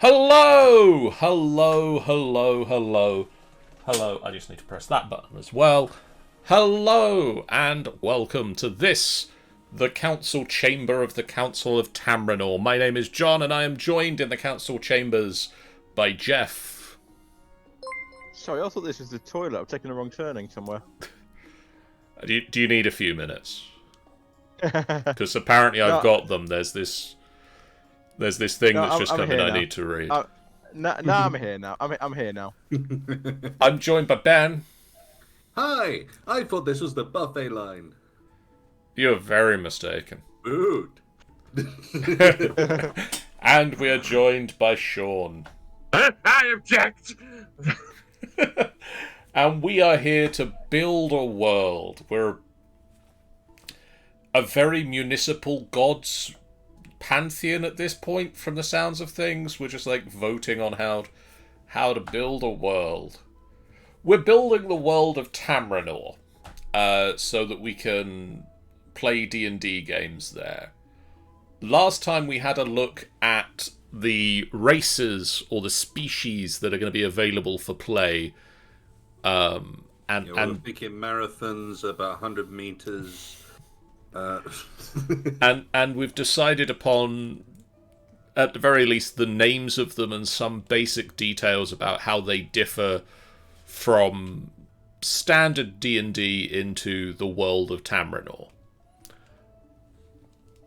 Hello! Hello, hello, hello. Hello, I just need to press that button as well. Hello, and welcome to this, the Council Chamber of the Council of Tamrinor. My name is John, and I am joined in the Council Chambers by Jeff. Sorry, I thought this was the toilet. I've taken a wrong turning somewhere. Do you need a few minutes? Because apparently I've got them. There's this thing that's just come in I need to read. No, I'm here now. I'm here now. I'm joined by Ben. Hi! I thought this was the buffet line. You're very mistaken. Food. And we are joined by Sean. I object! And we are here to build a world. We're a very municipal gods pantheon at this point, from the sounds of things. We're just like voting on how to build a world. We're building the world of Tamrinor, so that we can play D&D games there. Last time we had a look at the races or the species that are going to be available for play. We're thinking marathons, about 100 meters. And we've decided upon, at the very least, the names of them and some basic details about how they differ from standard D&D into the world of Tamrinor.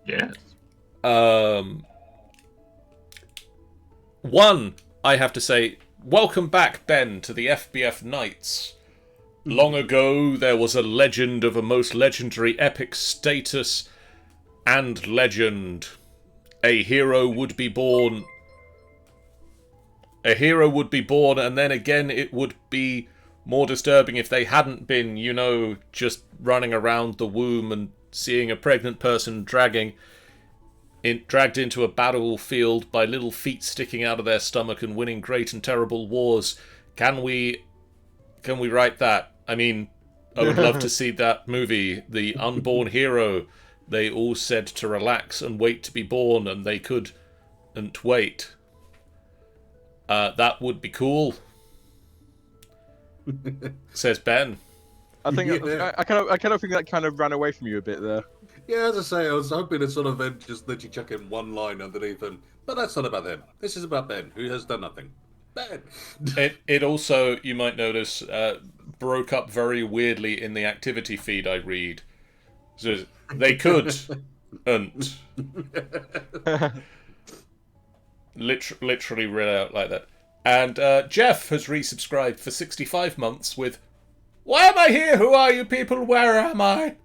Yes. One, I have to say, welcome back, Ben, to the FBF Knights. Long ago, there was a legend of a most legendary epic status and legend. A hero would be born. A hero would be born, and then again it would be more disturbing if they hadn't been, just running around the womb and seeing a pregnant person dragged into a battlefield by little feet sticking out of their stomach and winning great and terrible wars. Can we write that? I mean, I would love to see that movie, The Unborn Hero. They all said to relax and wait to be born, and they couldn't wait. That would be cool, says Ben. I think I kind of think that kind of ran away from you a bit there. Yeah, as I say, I was hoping to sort of then just let you chuck in one line underneath him. But that's not about them. This is about Ben, who has done nothing. Ben! It also, you might notice, broke up very weirdly in the activity feed I read. So they could, and literally read out like that. And Jeff has resubscribed for 65 months with, "Why am I here? Who are you people? Where am I?"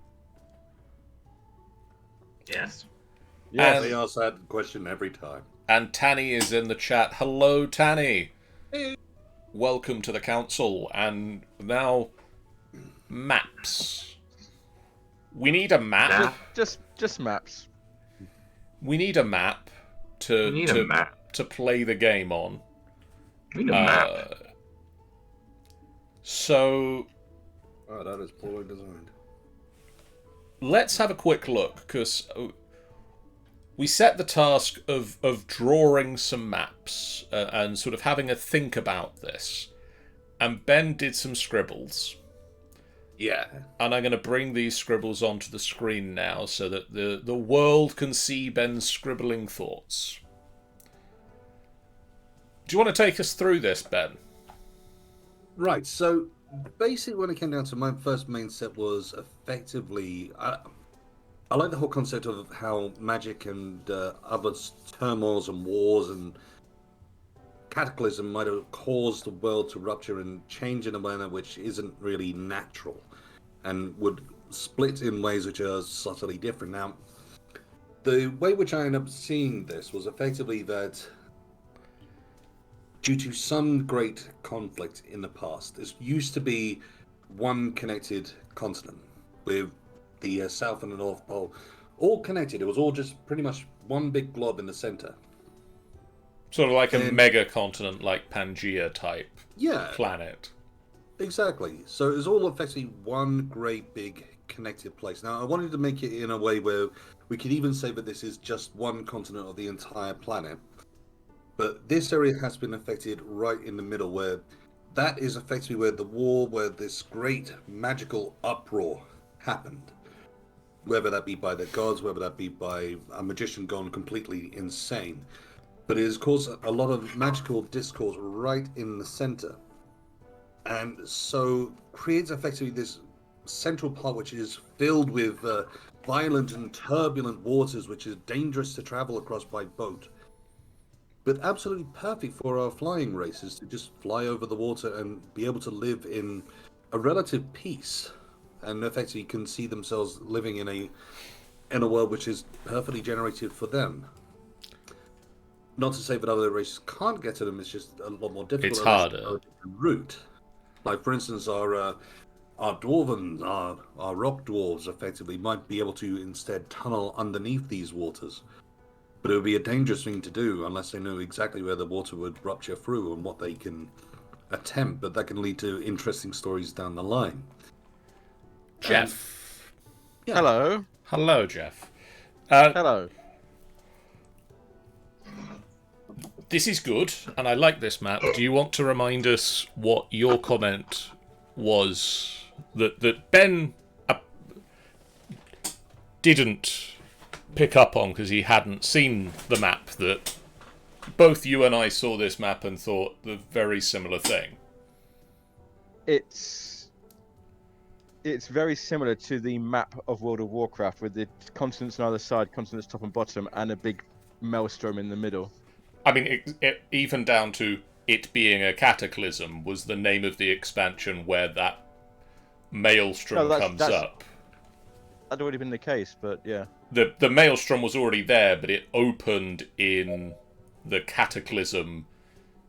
Yes. Yeah, they ask that question every time. And Tanny is in the chat. Hello, Tanny. Hey. Welcome to the council. And now, maps. We need a map. Just maps. We need a map to play the game on. We need a map. So, Oh, that is poorly designed. let's have a quick look, because we set the task of drawing some maps and sort of having a think about this. And Ben did some scribbles. Yeah. And I'm going to bring these scribbles onto the screen now so that the world can see Ben's scribbling thoughts. Do you want to take us through this, Ben? Right, so basically when it came down to my first main set was effectively... I like the whole concept of how magic and other turmoils and wars and cataclysm might have caused the world to rupture and change in a manner which isn't really natural and would split in ways which are subtly different. Now, the way which I ended up seeing this was effectively that due to some great conflict in the past, this used to be one connected continent with the South and the North Pole, all connected. It was all just pretty much one big glob in the center. Sort of like a mega continent, like Pangea type planet. Exactly. So it was all effectively one great big connected place. Now, I wanted to make it in a way where we could even say that this is just one continent of the entire planet. But this area has been affected right in the middle, where that is effectively where the war, where this great magical uproar happened. Whether that be by the gods, whether that be by a magician gone completely insane. But it has caused a lot of magical discourse right in the center. And so creates effectively this central part which is filled with violent and turbulent waters, which is dangerous to travel across by boat. But absolutely perfect for our flying races to just fly over the water and be able to live in a relative peace, and effectively can see themselves living in a world which is perfectly generated for them. Not to say that other races can't get to them; it's just a lot more difficult. It's harder. Route, like for instance, our dwarven, our rock dwarves, effectively might be able to instead tunnel underneath these waters. But it would be a dangerous thing to do unless they knew exactly where the water would rupture through and what they can attempt. But that can lead to interesting stories down the line. Jeff. Yeah. Hello. Hello, Jeff. Hello. This is good, and I like this map. Do you want to remind us what your comment was that Ben didn't pick up on because he hadn't seen the map, that both you and I saw this map and thought the very similar thing? It's very similar to the map of World of Warcraft with the continents on either side, continents top and bottom, and a big maelstrom in the middle. I mean, even down to it being a cataclysm was the name of the expansion where that maelstrom comes up. That'd already been the case, but yeah. The maelstrom was already there, but it opened in the Cataclysm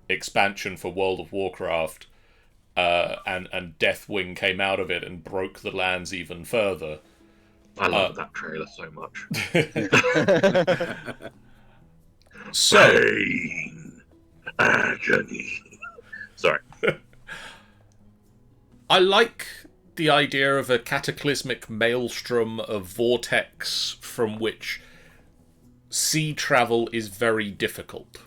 expansion for World of Warcraft, and Deathwing came out of it and broke the lands even further. I love that trailer so much. So, Pain, agony. Sorry. I like the idea of a cataclysmic maelstrom, of vortex from which sea travel is very difficult.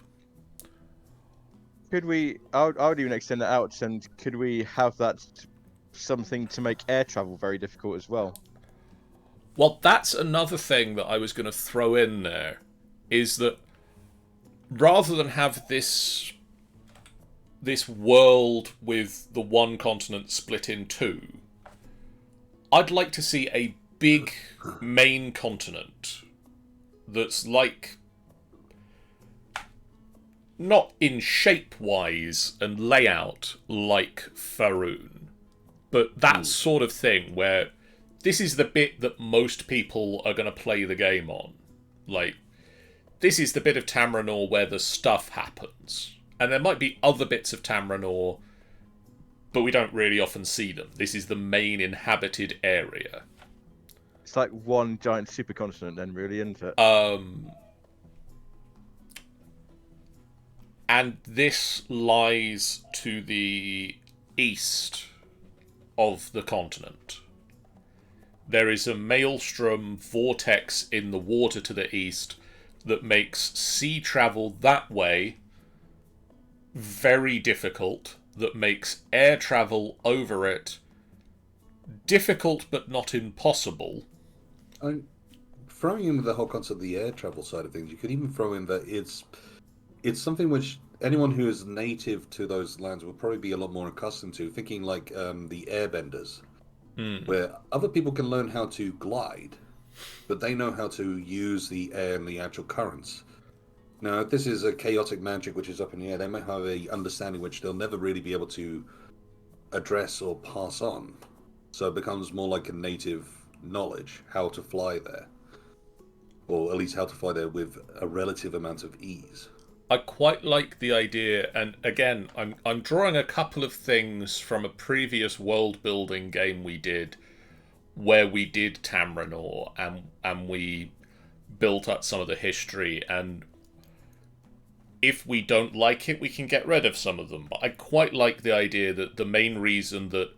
Could we? I would even extend that out, and could we have that something to make air travel very difficult as well? Well, that's another thing that I was going to throw in there, is that rather than have this world with the one continent split in two, I'd like to see a big main continent that's like, not in shape-wise and layout like Faerun, but that sort of thing where this is the bit that most people are going to play the game on. Like, this is the bit of Tamrinor where the stuff happens. And there might be other bits of Tamrinor, but we don't really often see them. This is the main inhabited area. It's like one giant supercontinent then, really, isn't it? And this lies to the east of the continent. There is a maelstrom vortex in the water to the east that makes sea travel that way very difficult, that makes air travel over it difficult but not impossible. Throwing in with the whole concept of the air travel side of things, you could even throw in that it's something which anyone who is native to those lands will probably be a lot more accustomed to, thinking like the airbenders, where other people can learn how to glide, but they know how to use the air and the actual currents. Now, if this is a chaotic magic which is up in the air, they might have a understanding which they'll never really be able to address or pass on. So it becomes more like a native knowledge, how to fly there. Or at least how to fly there with a relative amount of ease. I quite like the idea, and again, I'm drawing a couple of things from a previous world-building game we did, where we did Tamrinor, and we built up some of the history, and if we don't like it, we can get rid of some of them. But I quite like the idea that the main reason that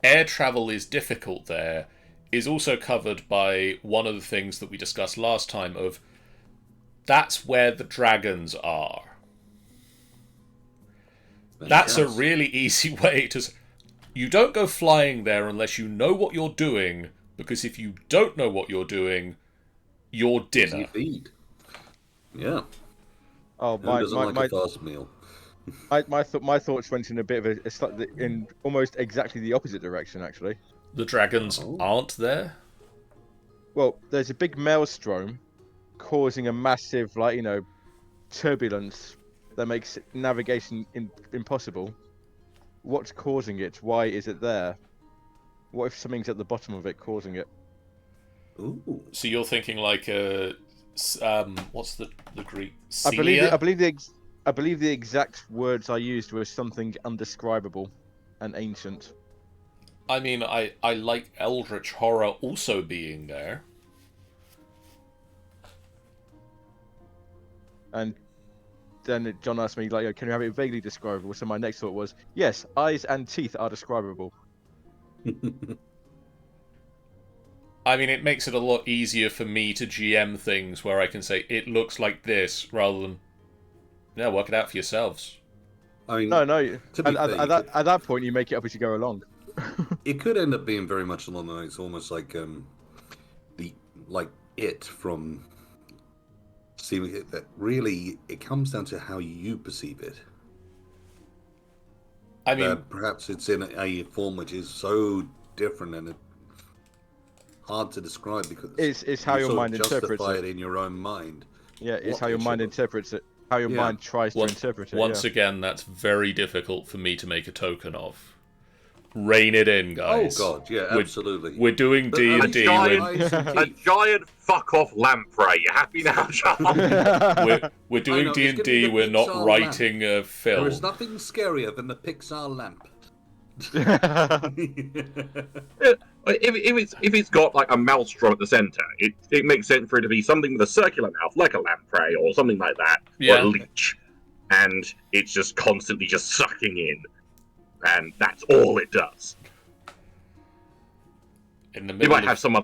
air travel is difficult there is also covered by one of the things that we discussed last time of that's where the dragons are. That's a Yes. really easy way to... You don't go flying there unless you know what you're doing, because if you don't know what you're doing, you're dinner. Easy feed. Yeah. Oh, Who doesn't like a fast meal? my thoughts went in a bit of in almost exactly the opposite direction, actually. The dragons Oh. aren't there? Well, there's a big maelstrom causing a massive, turbulence that makes navigation impossible. What's causing it? Why is it there? What if something's at the bottom of it causing it? Ooh. So you're thinking like a... what's the Greek? I believe Celia? I believe the exact words I used were something undescribable and ancient. I mean, I like Eldritch Horror also being there. And then John asked me, can you have it vaguely describable? So my next thought was, yes, eyes and teeth are describable. I mean, it makes it a lot easier for me to GM things where I can say, it looks like this, rather than, yeah, work it out for yourselves. I mean, No. to be fair, At that point, you make it up as you go along. it could end up being very much along the lines, almost like it from seeing it. That really, it comes down to how you perceive it. I mean, Perhaps it's in a form which is so different and hard to describe because It's how you your sort of mind interprets justify it. it in your own mind. Yeah, it's what how your they mind should have. interprets it. How your Yeah. mind tries to interpret it. once again, that's very difficult for me to make a token of. Rein it in, guys. Oh god, yeah, absolutely. We're doing But, D&D. A giant fuck off lamprey. You happy now, John? We're doing I know, it's gonna be D&D. the We're not Pixar writing a There is film. nothing scarier than the Pixar lamp. If it's got like a maelstrom at the center, it makes sense for it to be something with a circular mouth, like a lamprey or something like that, or Yeah. a leech, and it's just constantly just sucking in, and that's all it does. In the You middle might have some.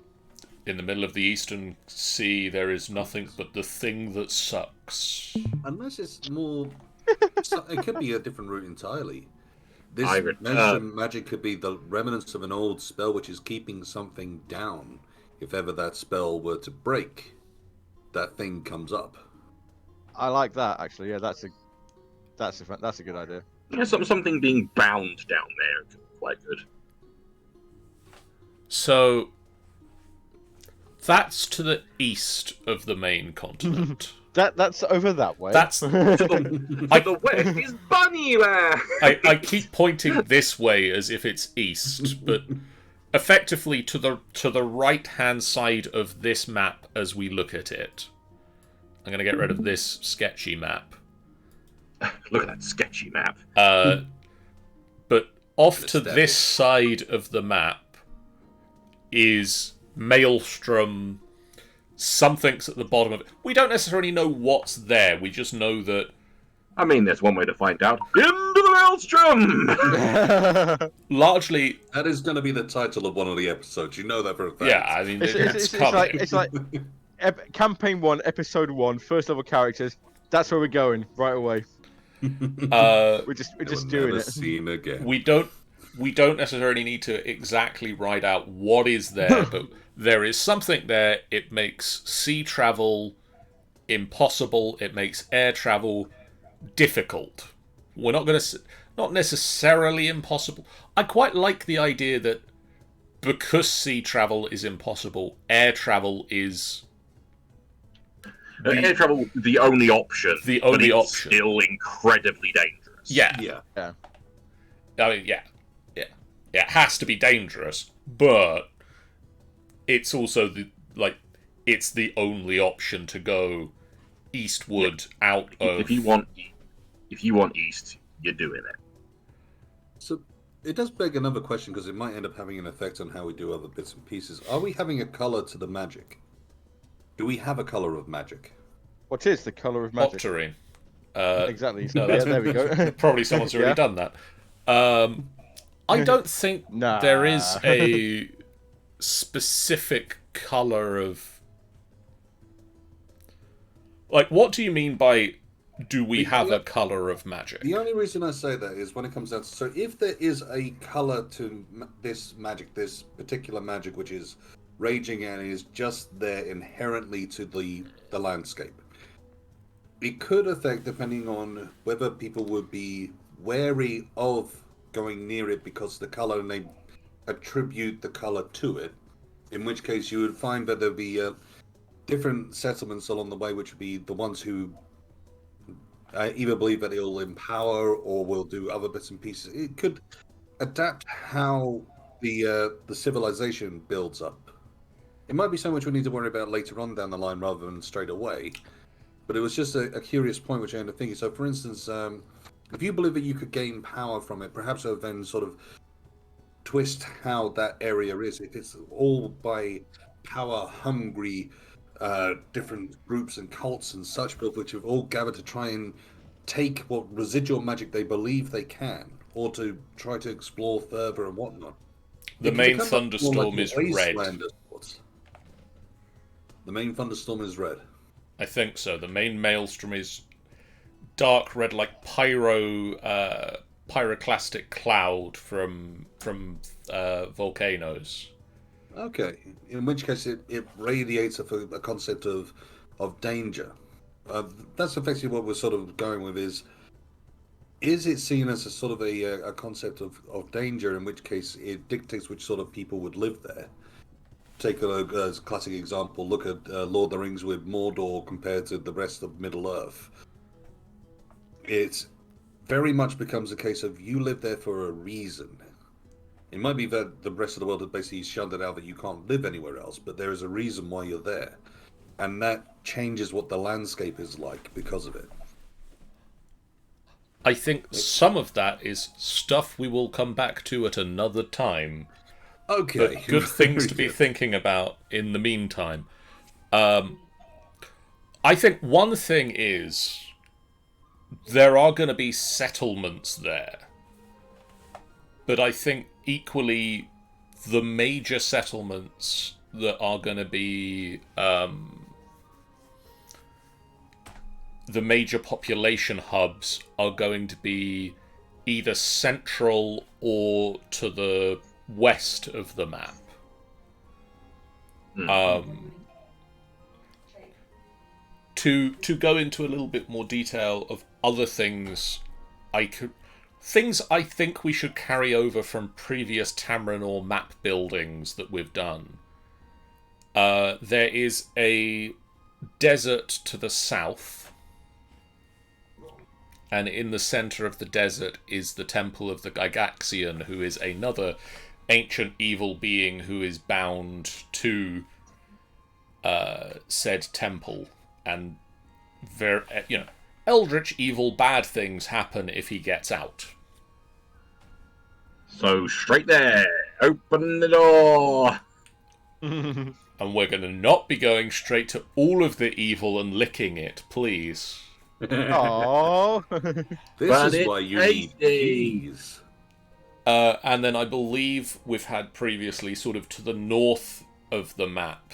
in the middle of the Eastern Sea, there is nothing but the thing that sucks. Unless it's more, it could be a different route entirely. This I return. mainstream magic could be the remnants of an old spell which is keeping something down. If ever that spell were to break, that thing comes up. I like that actually. Yeah, that's a good idea. Something being bound down there could be quite good. So that's to the east of the main continent. That's over that way. That's To the west is Bunnywhere. I keep pointing this way as if it's east, but effectively to the right hand side of this map as we look at it. I'm gonna get rid of this sketchy map. Look at that sketchy map. But off to Aesthetic. this side of the map is Maelstrom. Something's at the bottom of it. We don't necessarily know what's there. We just know that I mean, there's one way to find out. Into the maelstrom. largely, That is going to be the title of one of the episodes. You know that for a fact. yeah. I mean, it's like coming. campaign 1, episode 1, first level characters. That's where we're going right away. We're just doing never it. seen again. We don't necessarily need to exactly write out what is there, but there is something there. It makes sea travel impossible. It makes air travel difficult. We're not necessarily impossible. I quite like the idea that because sea travel is impossible, air travel is Air travel, the only option. The only but it's option. Still incredibly dangerous. yeah. Yeah. I mean, yeah. It has to be dangerous, but it's also it's the only option to go eastward out of. If you want east, you're doing it. So it does beg another question because it might end up having an effect on how we do other bits and pieces. Are we having a color to the magic? Do we have a color of magic? What is the color of magic? Octarine. Exactly. No, Yeah, that's there we go. probably someone's already Yeah. done that. I don't think Nah. there is a specific color of. Like, what do you mean by do we have a color of magic? The only reason I say that is when it comes down to, so if there is a color to this magic, this particular magic, which is raging and is just there inherently to the landscape, it could affect depending on whether people would be wary of going near it because the color, and they attribute the color to it, in which case you would find that there'd be different settlements along the way, which would be the ones who either believe that it'll empower or will do other bits and pieces. It could adapt how the civilization builds up. It might be so much we need to worry about later on down the line rather than straight away. But it was just a curious point which I ended up thinking. So, for instance, if you believe that you could gain power from it, perhaps it would then sort of twist how that area is. If it's all by power-hungry different groups and cults and such, but which have all gathered to try and take what residual magic they believe they can, or to try to explore further and whatnot. The main thunderstorm is red. The main thunderstorm is red. I think so. The main maelstrom is dark red, like pyroclastic cloud from volcanoes. Okay, in which case it radiates a concept of danger. That's effectively what we're sort of going with is it seen as a sort of a concept of danger, in which case it dictates which sort of people would live there. Take as a classic example, look at Lord of the Rings with Mordor compared to the rest of Middle-earth. It very much becomes a case of you live there for a reason. It might be that the rest of the world has basically shunned it out that you can't live anywhere else, but there is a reason why you're there. And that changes what the landscape is like because of it. I think some of that is stuff we will come back to at another time. Okay. But good things to be thinking about in the meantime. I think one thing is there are going to be settlements there. But I think equally the major settlements that are going to be the major population hubs are going to be either central or to the west of the map. To go into a little bit more detail of other things I think we should carry over from previous Tamrinor map buildings that we've done. There is a desert to the south, and in the center of the desert is the Temple of the Gygaxian, who is another ancient evil being who is bound to said temple, and eldritch evil bad things happen if he gets out. So straight there, open the door. And we're going to not be going straight to all of the evil and licking it, please. Aww. This is why you need keys. And then I believe we've had previously, sort of to the north of the map,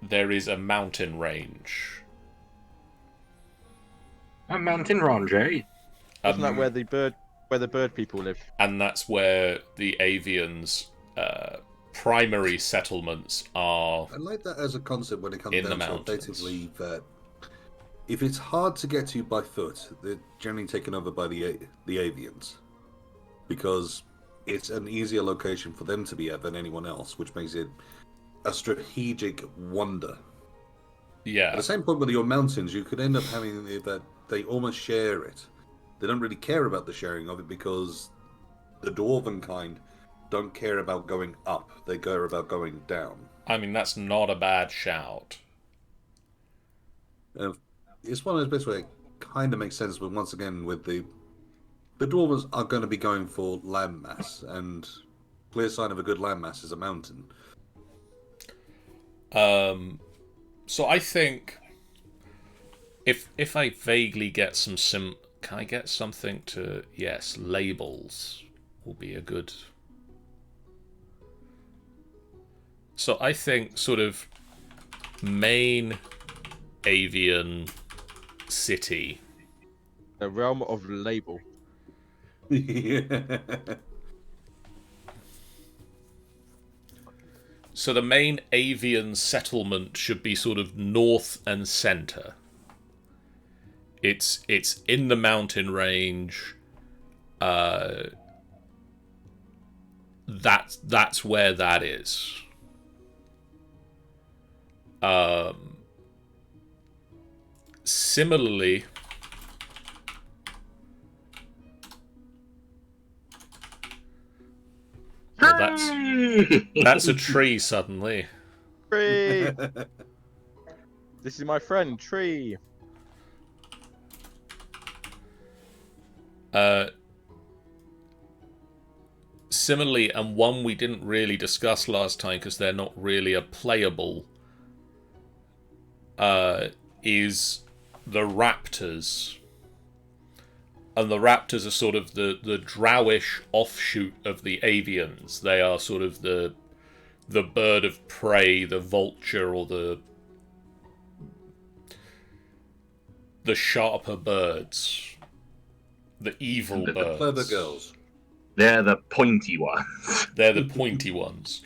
there is a mountain range. A mountain range, eh? Isn't that where the bird people live? And that's where the Avians' primary settlements are. I like that as a concept when it comes in down the to mountains. effectively that if it's hard to get to by foot, they're generally taken over by the Avians, because it's an easier location for them to be at than anyone else, which makes it a strategic wonder. Yeah. At the same point with your mountains, you could end up having that they almost share it. They don't really care about the sharing of it because the dwarven kind don't care about going up. They care about going down. I mean, that's not a bad shout. It's one of those bits where it kind of makes sense, but once again, with the dwarves are going to be going for landmass, and clear sign of a good landmass is a mountain. So I think if I vaguely get can I get something to... Yes, labels will be a good... So I think sort of main avian city The realm of label. Yeah. So the main avian settlement should be sort of north and center. It's in the mountain range. That's where that is. Similarly, well, that's a tree suddenly. Tree. This is my friend Tree. Similarly, and one we didn't really discuss last time because they're not really a playable, is the raptors. And the raptors are sort of the drowish offshoot of the avians. They are sort of the bird of prey, the vulture, or the sharper birds. The evil The birds. clever girls. They're the pointy ones. They're the pointy ones.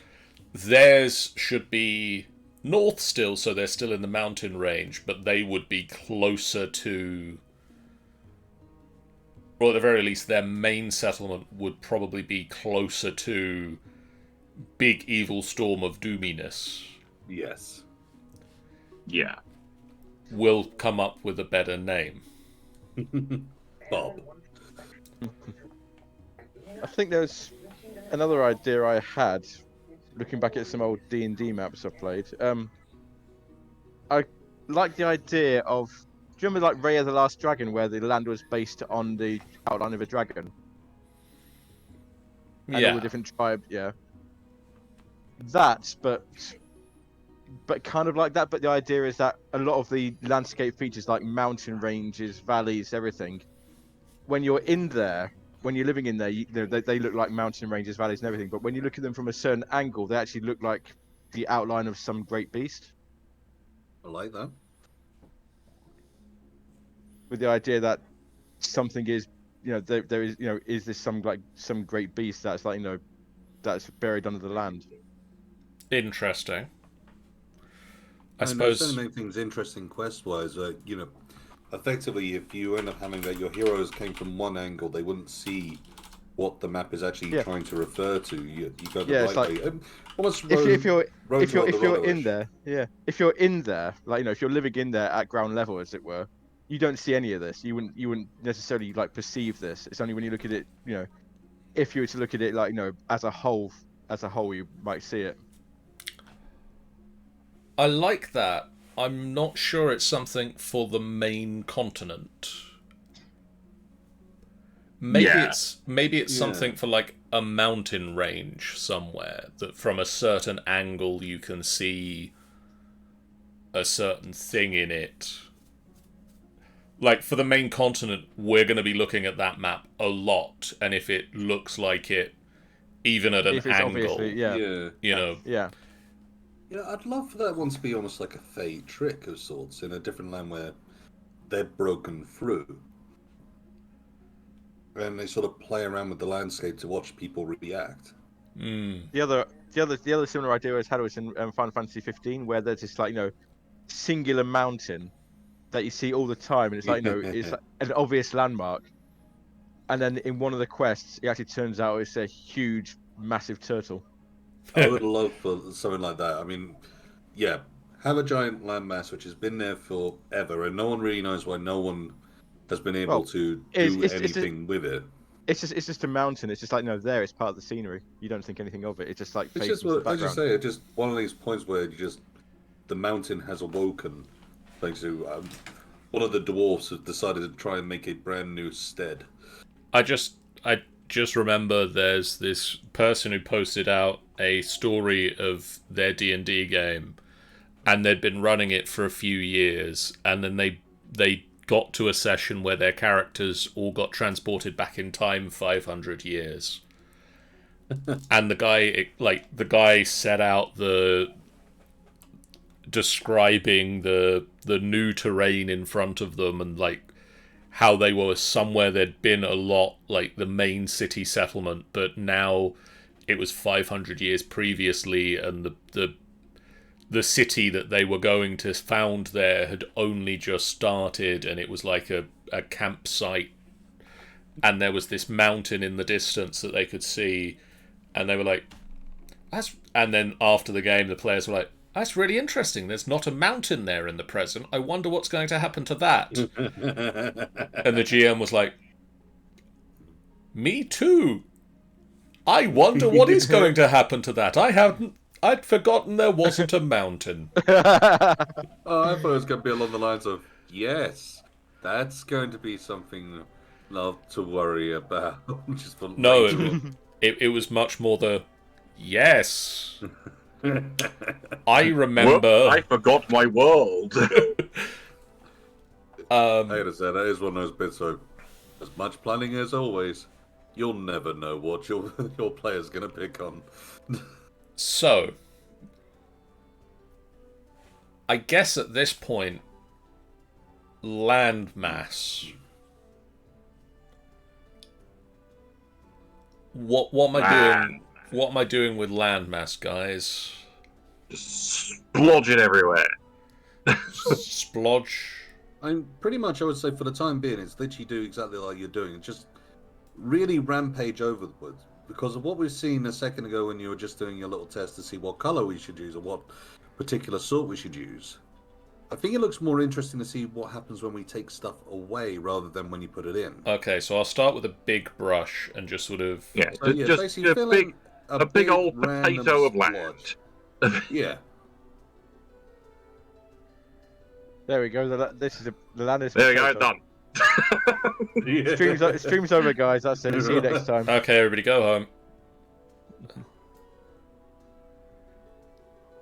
Theirs should be north still, so they're still in the mountain range, but they would be closer to... Or at the very least, their main settlement would probably be closer to Big Evil Storm of Doominess. Yes. Yeah. We'll come up with a better name. Bob. I think there's another idea I had, looking back at some old D&D maps I've played. I like the idea of... Do you remember like Ray of the Last Dragon, where the land was based on the outline of a dragon? And all the different tribes, yeah. That, but kind of like that. But the idea is that a lot of the landscape features, like mountain ranges, valleys, everything, when you're in there, when you're living in there, they look like mountain ranges, valleys, and everything. But when you look at them from a certain angle, they actually look like the outline of some great beast. I like that. With the idea that something is, there is, is this some great beast that's like, that's buried under the land. Interesting. I suppose suppose... so many things interesting quest-wise. Effectively, if you end up having that your heroes came from one angle, they wouldn't see what the map is actually trying to refer to. You go the right way. Almost if you're in there, if you're in there, like if you're living in there at ground level, as it were, you don't see any of this. You wouldn't necessarily like perceive this. It's only when you look at it, if you were to look at it like as a whole, you might see it. I like that. I'm not sure it's something for the main continent. Maybe it's something for like a mountain range somewhere that from a certain angle you can see a certain thing in it. Like for the main continent, we're going to be looking at that map a lot, and if it looks like it, even at an angle, Yeah, I'd love for that one to be almost like a fade trick of sorts in a different land where they're broken through. And they sort of play around with the landscape to watch people react. The other similar idea I had was in Final Fantasy 15, where there's this like singular mountain that you see all the time, and it's like it's like an obvious landmark. And then in one of the quests, it actually turns out it's a huge, massive turtle. I would love for something like that. I mean, have a giant landmass which has been there forever, and no one really knows why no one has been able to do anything with it. It's just a mountain. It's just like there. It's part of the scenery. You don't think anything of it. It's just like it's just what I just say. It's just one of these points where the mountain has awoken. Thanks to one of the dwarfs has decided to try and make a brand new stead. I just remember there's this person who posted out a story of their D&D game, and they'd been running it for a few years, and then they got to a session where their characters all got transported back in time 500 years. And the guy set out describing the new terrain in front of them, and like how they were somewhere there'd been a lot, like the main city settlement, but now it was 500 years previously, and the city that they were going to found there had only just started, and it was like a campsite, and there was this mountain in the distance that they could see, and they were like, "That's." And then after the game, the players were like, "That's really interesting. There's not a mountain there in the present. I wonder what's going to happen to that." And the GM was like, "Me too. I wonder what is going to happen to that. I'd forgotten there wasn't a mountain." Oh, I thought it was going to be along the lines of, yes, that's going to be something not to worry about. Just for No, later. it was much more the, yes. I remember. Whoop, I forgot my world. I gotta say, that is one of those bits of, as much planning as always, you'll never know what your player's going to pick on. So, I guess at this point, landmass. What am I doing? What am I doing with landmass, guys? Just splodge it everywhere. Splodge. I'm pretty much, I would say, for the time being, it's literally do exactly like you're doing. Just really rampage over the woods. Because of what we've seen a second ago when you were just doing your little test to see what color we should use or what particular sort we should use. I think it looks more interesting to see what happens when we take stuff away rather than when you put it in. Okay, so I'll start with a big brush and just sort of... Yeah, So, yeah, just basically a fill big, in a big old random potato of splodge. land. Yeah. There we go. This is the land is. There we go, done. Stream's over, guys. That's it. See you next time. Okay, everybody go home.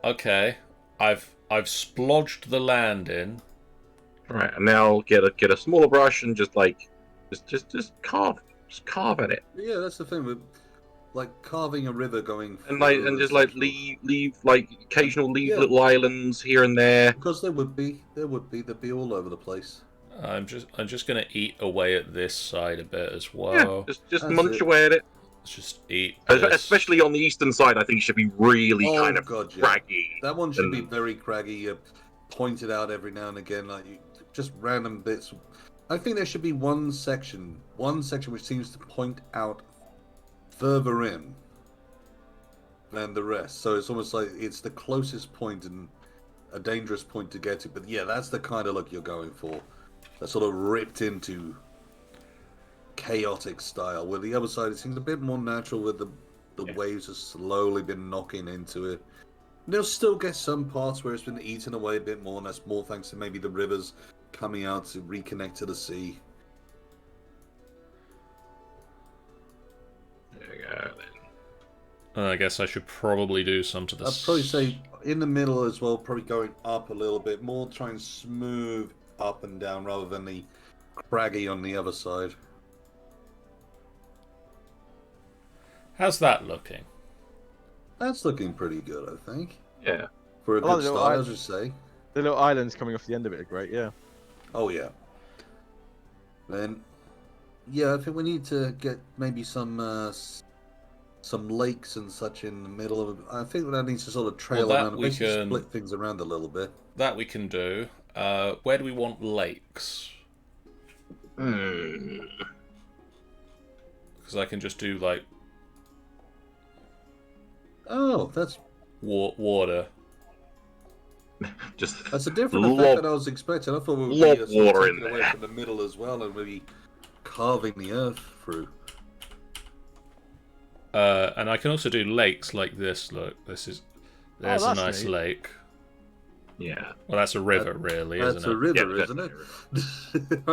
Okay, I've splodged the land in. Right, and now get a smaller brush and just carve at it, Yeah, that's the thing with like carving a river going and through just essentially. leave occasional Yeah. little islands here and there. Because there'd be all over the place. I'm just gonna eat away at this side a bit as well. Yeah, just That's munch it. away at it. Let's just eat this. Especially on the eastern side, I think it should be really kind of God, yeah. craggy. That one should be And- very craggy, pointed out every now and again, just random bits. I think there should be one section which seems to point out further in than the rest. So it's almost like it's the closest point and a dangerous point to get to. But yeah, that's the kind of look you're going for. That sort of ripped into chaotic style. Where the other side, it seems a bit more natural with the waves have slowly been knocking into it. They'll still get some parts where it's been eaten away a bit more, and that's more thanks to maybe the rivers coming out to reconnect to the sea. There we go. Then. I guess I should probably do some to the... I'd probably say in the middle as well, probably going up a little bit more, try and smooth up and down rather than the craggy on the other side. How's that looking? That's looking pretty good, I think. Yeah. For a I like good the start, little as you say. The little islands coming off the end of it are great. Yeah. Oh, yeah. Then, yeah, I think we need to get maybe some lakes and such in the middle of it. I think that needs to sort of trail Well, that around and we basically can- split things around a little bit. That we can do. Where do we want lakes? Hmm. Because I can just do, like, Oh, that's water. Just a different effect lob- than I was expecting. I thought we would lob be sort of water taking in away there. from the middle as well and maybe carving the earth through. And I can also do lakes like this. Look, there's a that's nice neat. lake. yeah. Well, that's a river, really, That's isn't a it? river, Yeah, isn't it?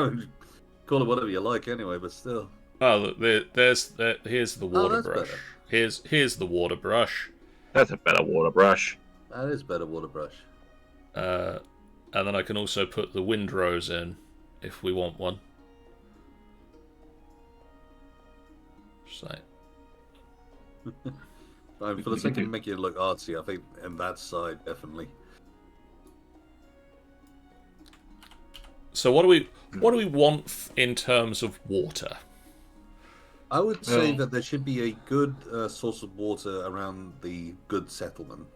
Call it whatever you like anyway, but still. Oh, look, here's the water that's brush. better. Here's the water brush. That's a better water brush. That is better water brush. And then I can also put the windrows in, if we want one. Just like, For the sake of making it look artsy, I think in that side, definitely. So what do we want in terms of water? I would say that there should be a good source of water around the good settlement.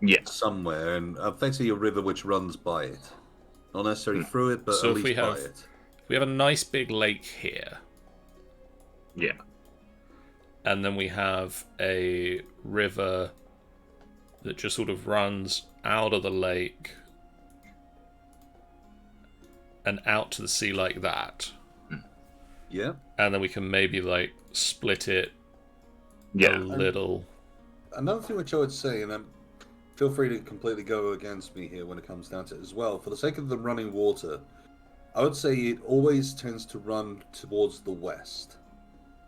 Yeah. Somewhere, and effectively a river which runs by it. Not necessarily through it, but So at if least by it. we have a nice big lake here, Yeah. and then we have a river that just sort of runs out of the lake and out to the sea like that. Yeah. And then we can maybe like split it Yeah. a little. Another thing which I would say, and feel free to completely go against me here when it comes down to it as well. For the sake of the running water, I would say it always tends to run towards the west.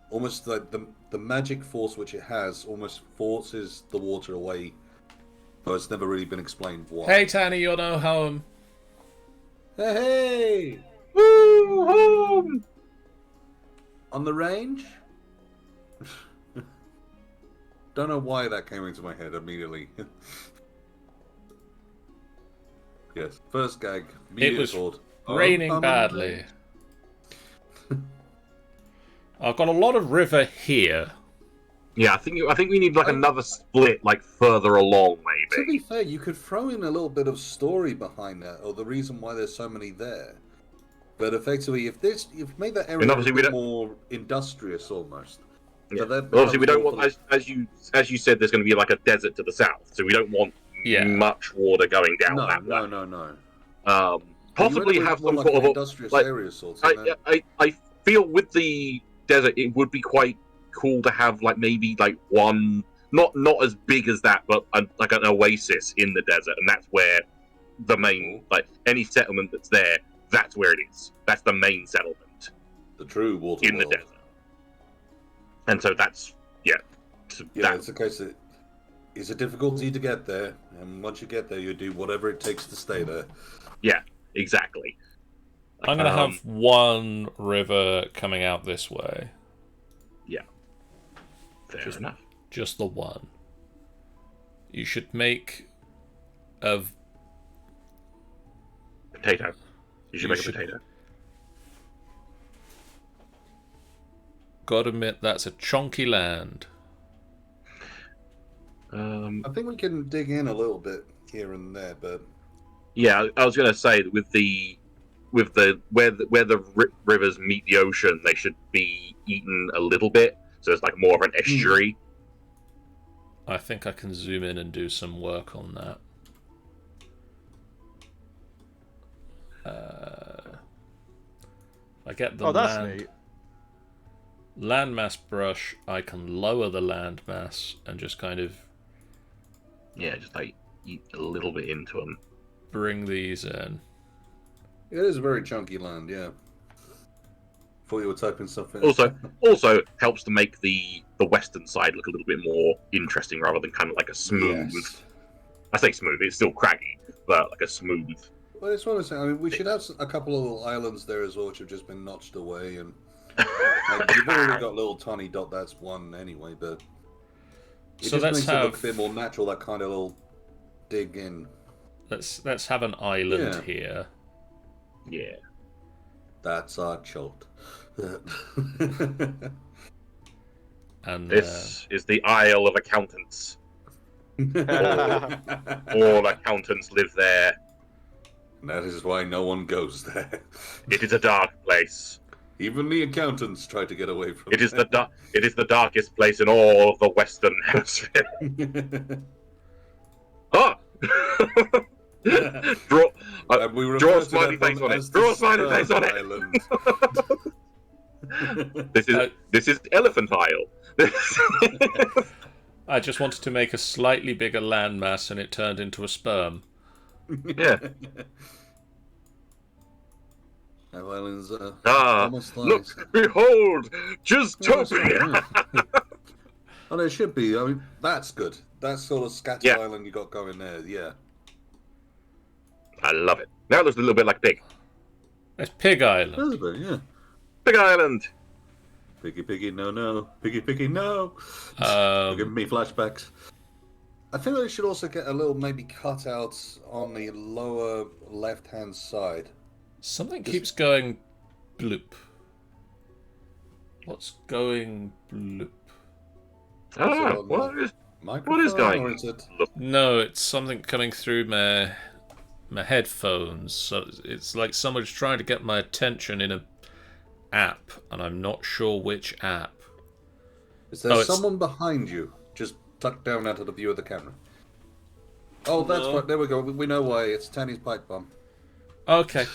Almost like the magic force which it has almost forces the water away. But it's never really been explained why. Hey, Tanny, you're no home. Hey! Woo! Home! On the range? Don't know why that came into my head immediately. Yes, first gag. It was thought, raining I'm on the badly. range. I've got a lot of river here. Yeah, I think we need like another split, like further along, To maybe. be fair, you could throw in a little bit of story behind that, or the reason why there's so many there. But effectively, if you've made that area And a obviously bit we don't- more industrious almost. Yeah. So that But obviously, we becomes don't more want, as you said, there's going to be like a desert to the south, so we don't want Yeah. much water going down no, that way. no. Possibly You end up have with some more sort like of an a, industrious like, area sort of. I feel with the desert, it would be quite cool to have like maybe like one, not as big as that, but like an oasis in the desert, and that's where the main, like any settlement that's there, that's where it is. That's the main settlement The true water in the world. desert. And so that's Yeah, it's a case that it's a difficulty to get there, and once you get there, you do whatever it takes to stay there. yeah, exactly. I'm going to have one river coming out this way. Fair enough. Just the one. You should make a... Potato. You should You make should- a potato. Gotta admit, that's a chunky land. I think we can dig in a little bit here and there, but Yeah, I was going to say that with the where the rivers meet the ocean, they should be eaten a little bit, so it's like more of an estuary. I think I can zoom in and do some work on that. I get the That's neat. landmass brush. I can lower the landmass and just kind of Yeah, just like eat a little bit into them. bring these in. it is a very chunky land, yeah. Thought you were typing stuff in. Also helps to make the western side look a little bit more interesting rather than kind of like a smooth. Yes. I say smooth; it's still craggy, but like a smooth. Well, it's one of the things. I mean, we should have a couple of little islands there as well, which have just been notched away, and like, you've already got a little tiny dot. That's one anyway, but it So just let's makes it look a have- bit more natural. That kind of little dig in. Let's have an island Yeah. here. Yeah. That's our chult. And This is the Isle of Accountants. All accountants live there. That is why no one goes there. It is a dark place. Even the accountants try to get away from It is the darkest place in all of the Western Hemisphere. Ah! Draw, And we refer draw a to smiley that face one on it. as the Draw a smiley face on Sperm it. Island. This is Elephant Isle. I just wanted to make a slightly bigger landmass, and it turned into a sperm. Yeah. Our islands are Ah, almost like... look, behold, Justopia. Oh, there should be. I mean, that's good. That sort of scatter Yeah. island you got going there, yeah. I love it. Now it looks a little bit like Pig. It's Pig Island. There's a bit, yeah. Pig Island. Piggy, piggy, no, no. Piggy, piggy, no. You're giving me flashbacks. I think they should also get a little maybe cutout on the lower left-hand side Something keeps going bloop. What's going bloop? I don't know. What is going Or is it? No, it's something coming through my headphones. So it's like someone's trying to get my attention in a app, and I'm not sure which app. Is there someone behind you, just tucked down out of the view of the camera? Oh, that's right. There we go. We know why. It's Tanny's pipe bomb. Okay.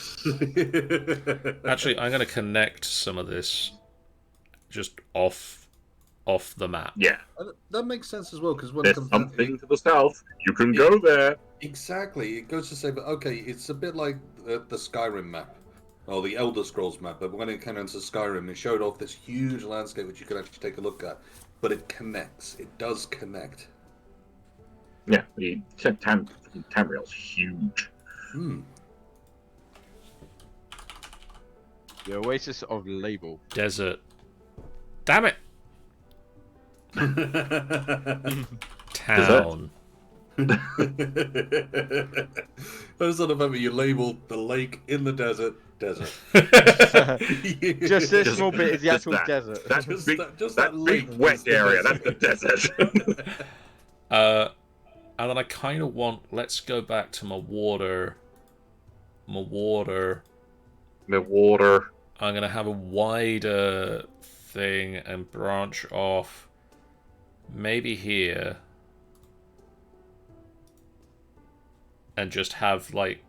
Actually, I'm going to connect some of this just off the map. Yeah. That makes sense as well, because when There's it comes down something to the south. You can go there. Exactly. It goes to say, but okay, it's a bit like the Skyrim map, or the Elder Scrolls map, but when it came into Skyrim, it showed off this huge landscape which you could actually take a look at. But it connects. It does connect. Yeah, Tamriel's huge. The Oasis of Label. Desert. Damn it! Town. I just thought about you label the lake in the desert. Just this small bit is the actual desert. That big wet area, that's the desert. And then I kind of want... Let's go back to my water. I'm going to have a wider thing and branch off. Maybe here. And just have, like...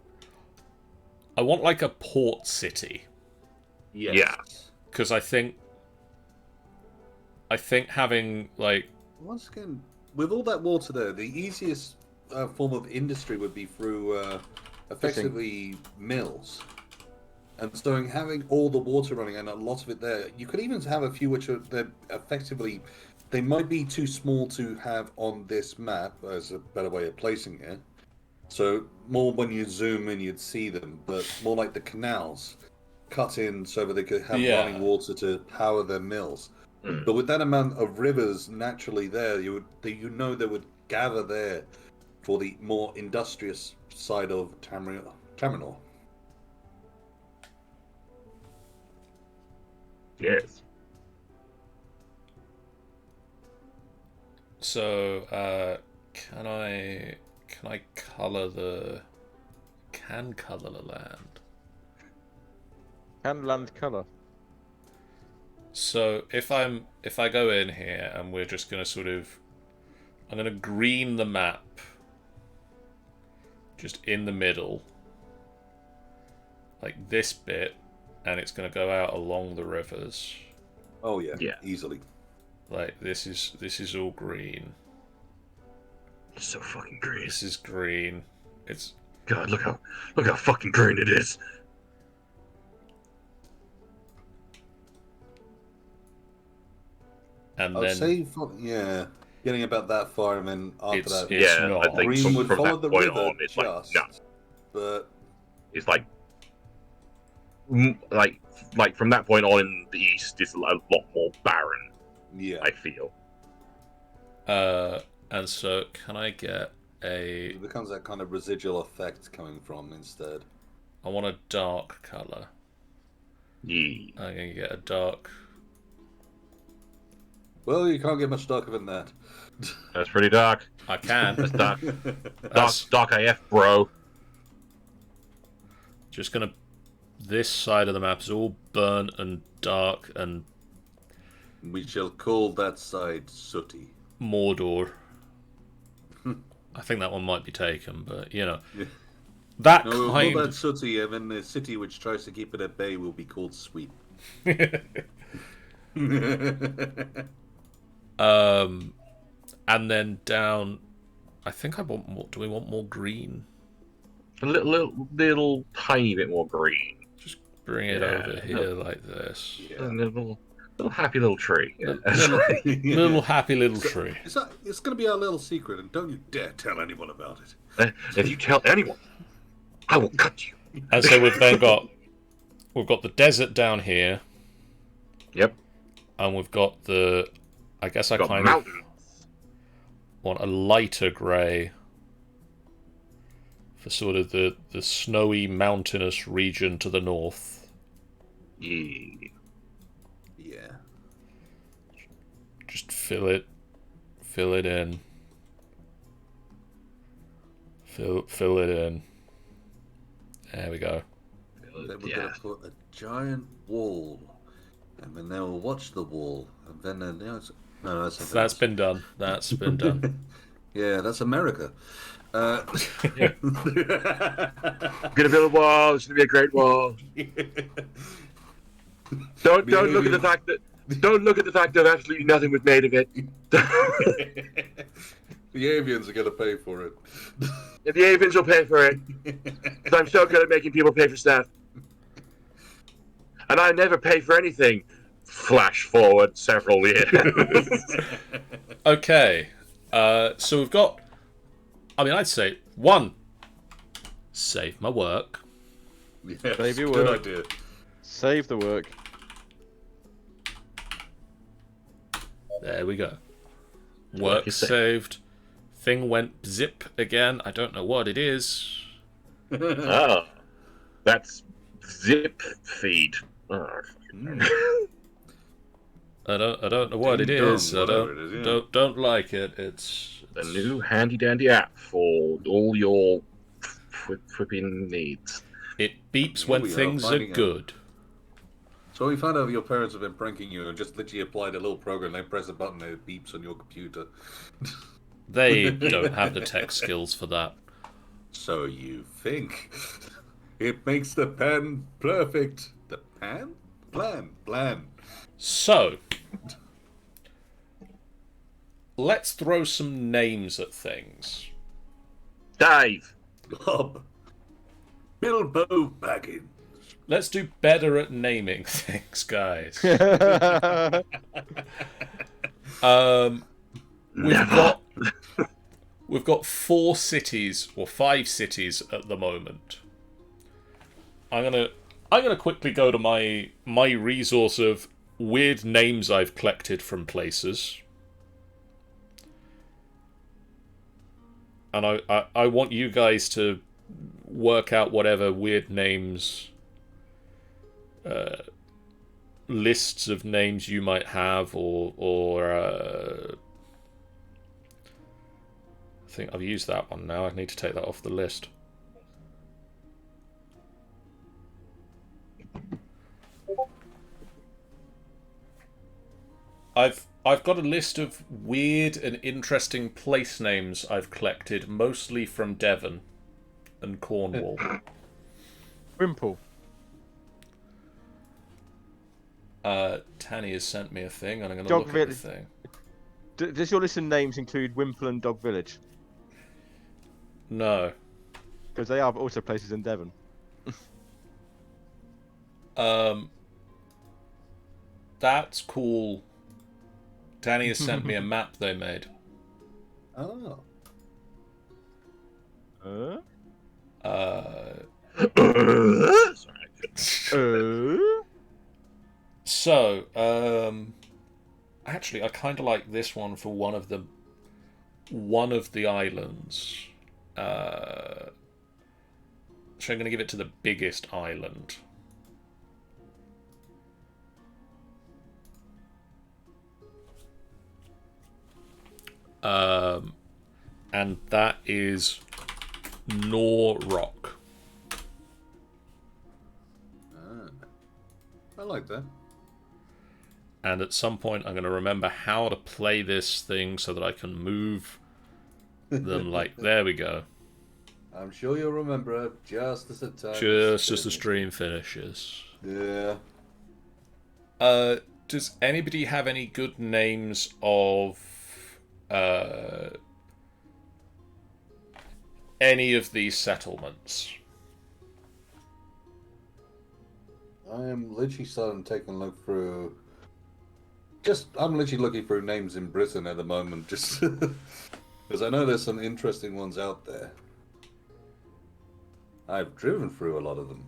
I want, like, a port city. Yes. Yeah. Because I think having, like... Once again, with all that water there, the easiest form of industry would be through effectively mills. And so having all the water running and a lot of it there, you could even have a few which are effectively... They might be too small to have on this map, as a better way of placing it. So more when you zoom in, you'd see them, but more like the canals cut in so that they could have running water to power their mills. But with that amount of rivers naturally there, they would gather there for the more industrious side of Tamrinor. Yes. So, can I colour the land? Can land colour. So if I go in here and we're just gonna I'm gonna green the map just in the middle, like this bit, and it's gonna go out along the rivers. Oh yeah, easily. Like this is all green. It's so fucking green. This is green. It's God. Look how fucking green it is. and I'd then say, getting about that far, and then after it's that, not. I think green would from follow that the point river on, it's like no. But It's like from that point on in the east, it's a lot more barren. yeah, I feel. And so can I get it becomes that kind of residual effect coming from instead. I want a dark colour. Yeah. I'm gonna get a dark. Well, you can't get much darker than that. That's pretty dark. I can. That's dark. That's dark AF, bro. just gonna. This side of the map is all burnt and dark and We shall call that side sooty. Mordor. I think that one might be taken, but Yeah. that No, we'll kind. call that sooty, and then the city which tries to keep it at bay will be called sweet. And then down. I think I want more. Do we want more green? A little tiny bit more green. Just bring it over here like this. A little happy little tree. Yeah. Little happy little tree. It's going to be our little secret, and don't you dare tell anyone about it. If you tell anyone, I will cut you. And so we've got the desert down here. Yep. And we've got the. I guess I Got kind mountains. of want a lighter grey for sort of the snowy mountainous region to the north. Yeah. Yeah. Just fill it in. Fill it in. There we go. Then we're going to put a giant wall, and then they'll watch the wall, and then no, That's been done. That's been done. Yeah, that's America. Yeah. Gonna build a wall. It's gonna be a great wall. Don't look at the fact that absolutely nothing was made of it. The avians are going to pay for it. The avians will pay for it because I'm so good at making people pay for stuff, and I never pay for anything. Flash forward several years. Okay, so we've got. I mean, I'd say 1. Save my work. Yes, Save your good work. idea. Save the work. There we go. Work saved. Thing went zip again. I don't know what it is. Oh, that's zip feed. Oh. I don't know what it Ding dong, is. I whatever it is, yeah. don't like it. It's The new handy dandy app for all your flipping needs. it beeps Here when we are, things are finding out. good. So we found out your parents have been pranking you and just literally applied a little program. They press a button and it beeps on your computer. They don't have the tech skills for that. So you think. It makes the pen perfect. The pan? Plan. So, let's throw some names at things. Dave. Bob. Bilbo Baggins. Let's do better at naming things, guys. We've got 4 cities or 5 cities at the moment. I'm gonna quickly go to my resource of weird names I've collected from places. And I want you guys to work out whatever weird names, lists of names you might have, or I think I've used that one now. I need to take that off the list. I've got a list of weird and interesting place names I've collected, mostly from Devon and Cornwall. Wimple. Tanny has sent me a thing, and I'm going to look at the thing. Does your list of names include Wimple and Dog Village? No. Because they are also places in Devon. That's cool. Danny has sent me a map they made. Oh. So, actually, I kind of like this one for one of the islands. So I'm going to give it to the biggest island. And that is Norrock. I like that. And at some point, I'm going to remember how to play this thing so that I can move them. Like, there we go. I'm sure you'll remember just as the time. Just as the stream finishes. Yeah. Does anybody have any good names of any of these settlements? I am literally starting taking a look through. I'm literally looking through names in Britain at the moment, just because I know there's some interesting ones out there. I've driven through a lot of them.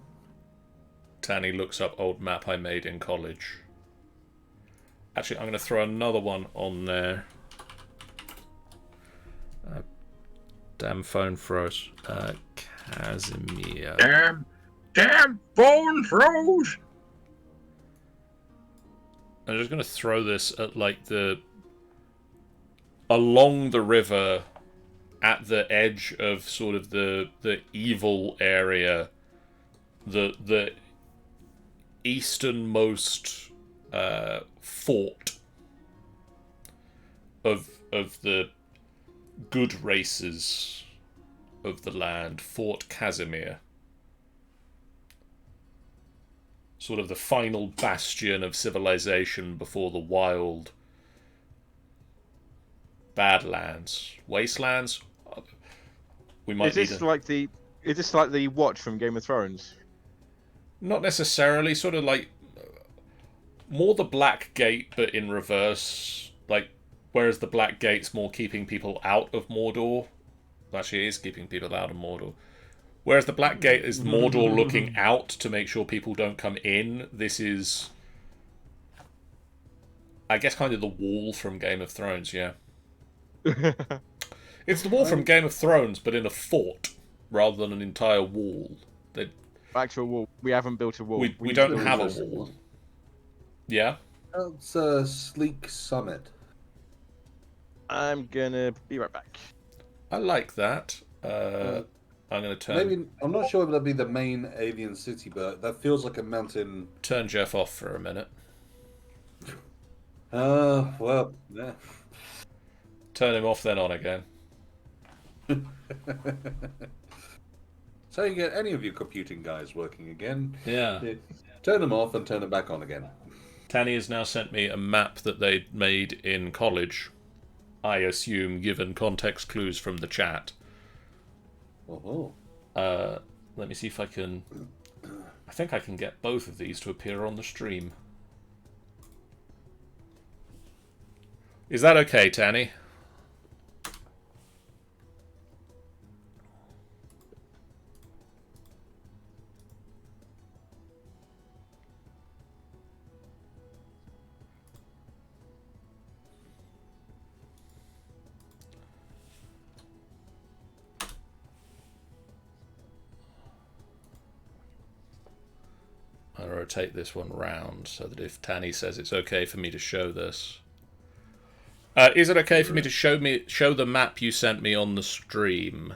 Tanny looks up old map I made in college. Actually, I'm going to throw another one on there. Damn phone froze. Casimir. Damn bone throws! I'm just going to throw this at, like, along the river, at the edge of sort of the evil area, the easternmost fort of the good races of the land, Fort Casimir. Sort of the final bastion of civilization before the wild Badlands, wastelands. We might Is this like the Watch from Game of Thrones? not necessarily, sort of like more the Black Gate, but in reverse. Like, whereas the Black Gate's more keeping people out of Mordor. Actually, it is keeping people out of Mordor. Whereas the Black Gate is Mordor looking out to make sure people don't come in. This is, I guess, kind of the wall from Game of Thrones, yeah. It's the wall from Game of Thrones, but in a fort, rather than an entire wall. Actual wall. We haven't built a wall. We don't have a wall. Yeah? It's a sleek summit. I'm gonna be right back. I like that. I'm going to turn... Maybe, I'm not sure if that'd be the main alien city, but that feels like a mountain. Turn Jeff off for a minute. Well, yeah. Turn him off, then on again. So you get any of your computing guys working again. Yeah. Turn them off and turn them back on again. Tanny has now sent me a map that they made in college. I assume, given context clues from the chat. Oh. Let me see if I can... I think I can get both of these to appear on the stream. Is that okay, Tanny? I'll rotate this one round so that if Tanny says it's okay for me to show this. Is it okay for me to show the map you sent me on the stream?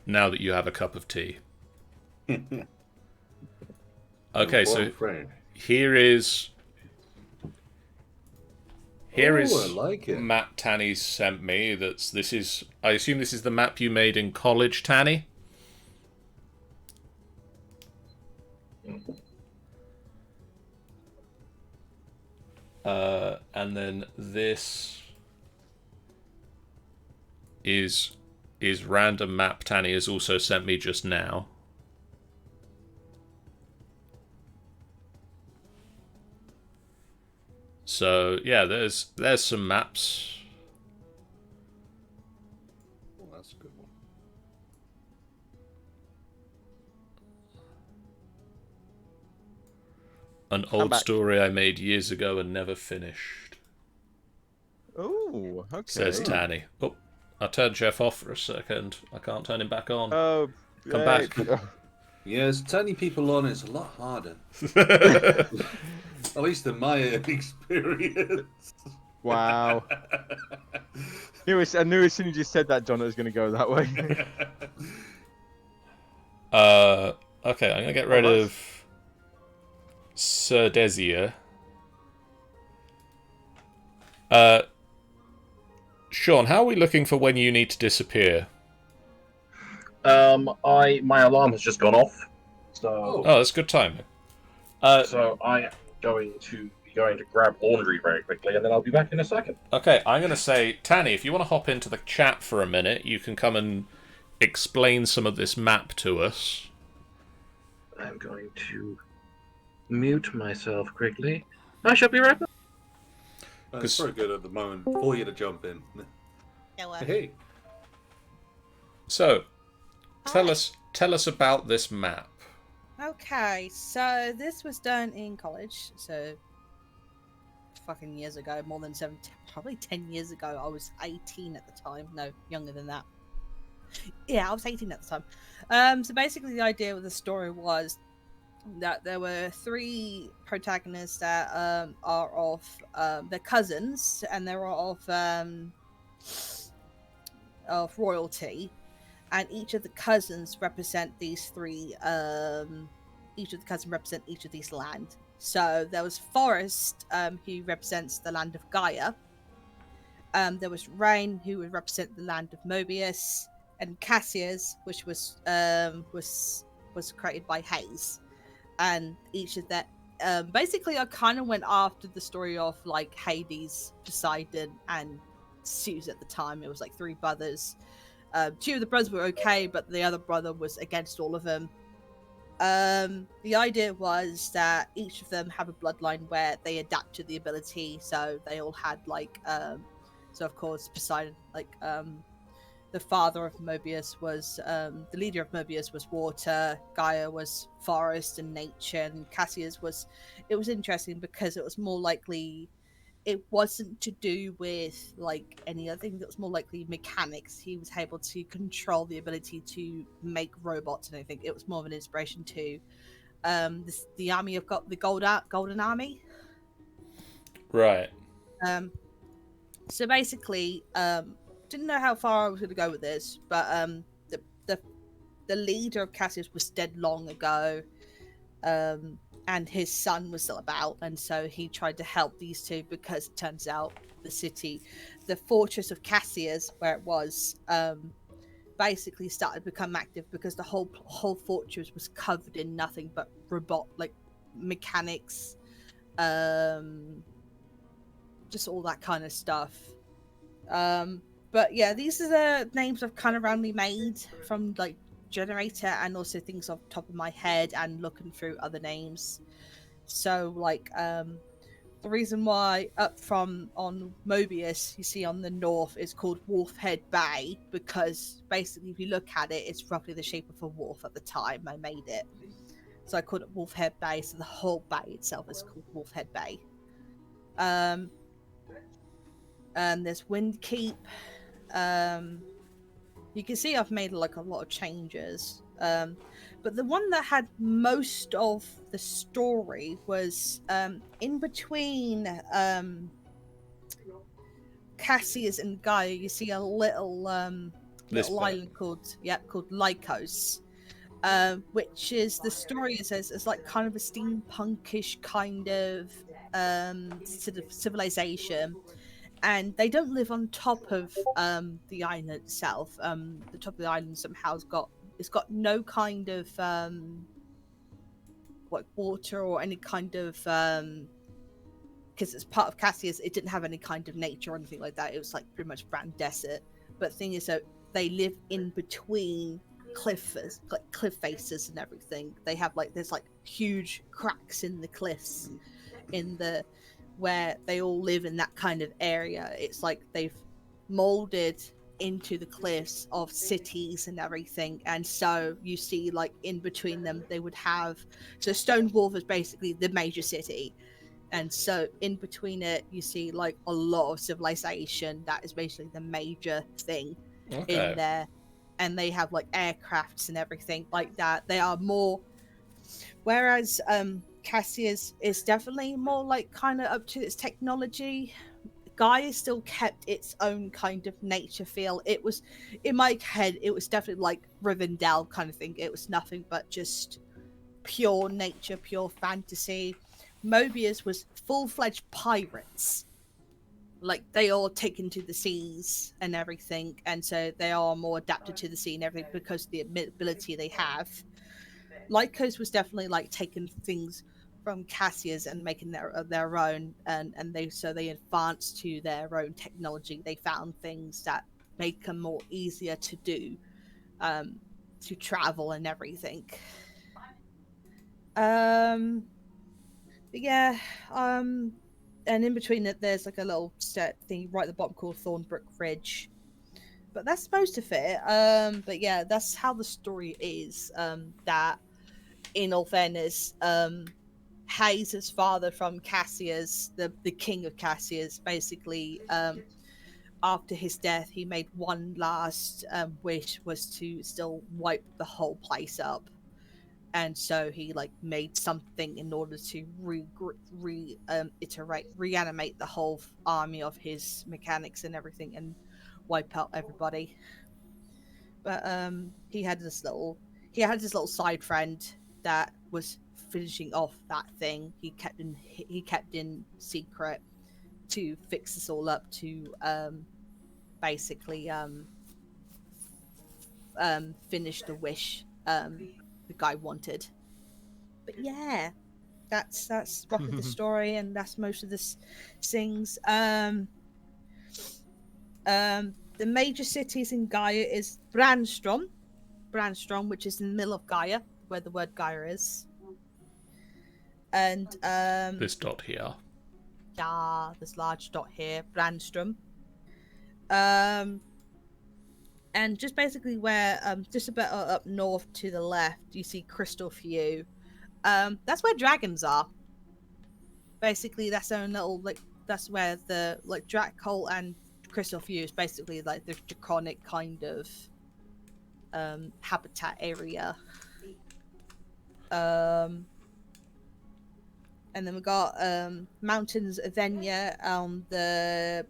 Now that you have a cup of tea. Okay, so here is I like it. map Tanny sent me. This is I assume this is the map you made in college, Tanny? And then this is random map Tanny has also sent me just now. So yeah, there's some maps. Oh, that's a good one. An old story I made years ago and never finished. Oh, okay. Says Tanny. Oh, I turned Jeff off for a second. I can't turn him back on. Oh, Come back. Yes, turning people on is a lot harder. At least in my experience. Wow. I knew as soon as you said that, John, it was going to go that way. Okay, I'm going to get rid of Serdesia. Sean, how are we looking for when you need to disappear? My alarm has just gone off. So Oh, that's good timing. so I am going to grab laundry very quickly, and then I'll be back in a second. Okay, I'm going to say, Tanny, if you want to hop into the chat for a minute, you can come and explain some of this map to us. I'm going to mute myself quickly. I shall be right back. It's very good at the moment for you to jump in. Hey. So, tell us about this map. Okay, so this was done in college, so fucking years ago, more than 7, probably 10 years ago. I was 18 at the time. No, younger than that. Yeah, I was 18 at the time. So basically, the idea of the story was that there were 3 protagonists that are of they're cousins, and they're of royalty, and each of the cousins represent these 3. Each of the cousins represent each of these land. So there was Forrest, who represents the land of Gaia. There was Rain, who would represent the land of Mobius, and Cassius, which was created by Hayes. And each of that, basically, I kind of went after the story of like Hades, Poseidon, and Zeus at the time. It was like 3 brothers. 2 of the brothers were okay, but the other brother was against all of them. The idea was that each of them have a bloodline where they adapt to the ability, so they all had like so of course Poseidon, like the father of Mobius was the leader of Mobius was water, Gaia was forest and nature, and Cassius was, it was interesting because it was more likely, it wasn't to do with like any other thing, that was more likely mechanics. He was able to control the ability to make robots, and I think it was more of an inspiration to the army of the golden army. Right. So basically, didn't know how far I was going to go with this, but the leader of Cassius was dead long ago, and his son was still about, and so he tried to help these 2 because it turns out the fortress of Cassius, where it was, basically started to become active because the whole fortress was covered in nothing but like mechanics, just all that kind of stuff. But yeah, these are the names I've kind of randomly made from like generator, and also things off the top of my head and looking through other names. So like the reason why up from on Mobius you see on the north is called Wolfhead Bay, because basically if you look at it, it's roughly the shape of a wolf at the time I made it. So I called it Wolfhead Bay, so the whole bay itself is called Wolfhead Bay. There's Windkeep. You can see I've made like a lot of changes. But the one that had most of the story was in between Cassius and Gaia. You see a little island called Lycos, which is, the story says it's like kind of a steampunkish kind of sort of civilization. And they don't live on top of the island itself. The top of the island somehow it's got no kind of like water or any kind of because it's part of Cassius, it didn't have any kind of nature or anything like that. It was like pretty much brown desert. But the thing is, so they live in between cliff faces and everything. They have like, there's like huge cracks in the cliffs in the where they all live in that kind of area. It's like they've molded into the cliffs of cities and everything, and so you see like in between them they would have, so Stone Wolf is basically the major city, and so in between it you see like a lot of civilization that is basically the major thing in there, and they have like aircrafts and everything like that. They are more, whereas Cassius is definitely more like kind of up to its technology. Gaia still kept its own kind of nature feel. It was, in my head, it was definitely like Rivendell kind of thing. It was nothing but just pure nature, pure fantasy. Mobius was full-fledged pirates. Like, they all taken to the seas and everything, and so they are more adapted to the sea and everything because of the ability they have. Lycos was definitely like taking things from Cassius and making their own, and they advanced to their own technology. They found things that make them more easier to do, to travel and everything. Yeah, and in between it, there's like a little set thing right at the bottom called Thornbrook Ridge. But that's most of it. But yeah, that's how the story is. That, in all fairness, Hayes' father from Cassius, the king of Cassius, basically, after his death, he made one last wish, was to still wipe the whole place up. And so he like made something in order to reanimate the whole army of his mechanics and everything, and wipe out everybody. But he had this little side friend that was finishing off that thing. He kept in secret to fix this all up, to basically finish the wish the guy wanted. But yeah, that's roughly the story, and that's most of this things. The major cities in Gaia is Brandstrom, which is in the middle of Gaia, where the word Gaia is. And This dot here. yeah, this large dot here, Brandstrom. And just basically where just a bit up north to the left, you see Crystal Few. That's where dragons are. Basically, that's own little that's where the Dracol and Crystal Few is basically like the draconic kind of habitat area. And then we got Mountains Avenia on the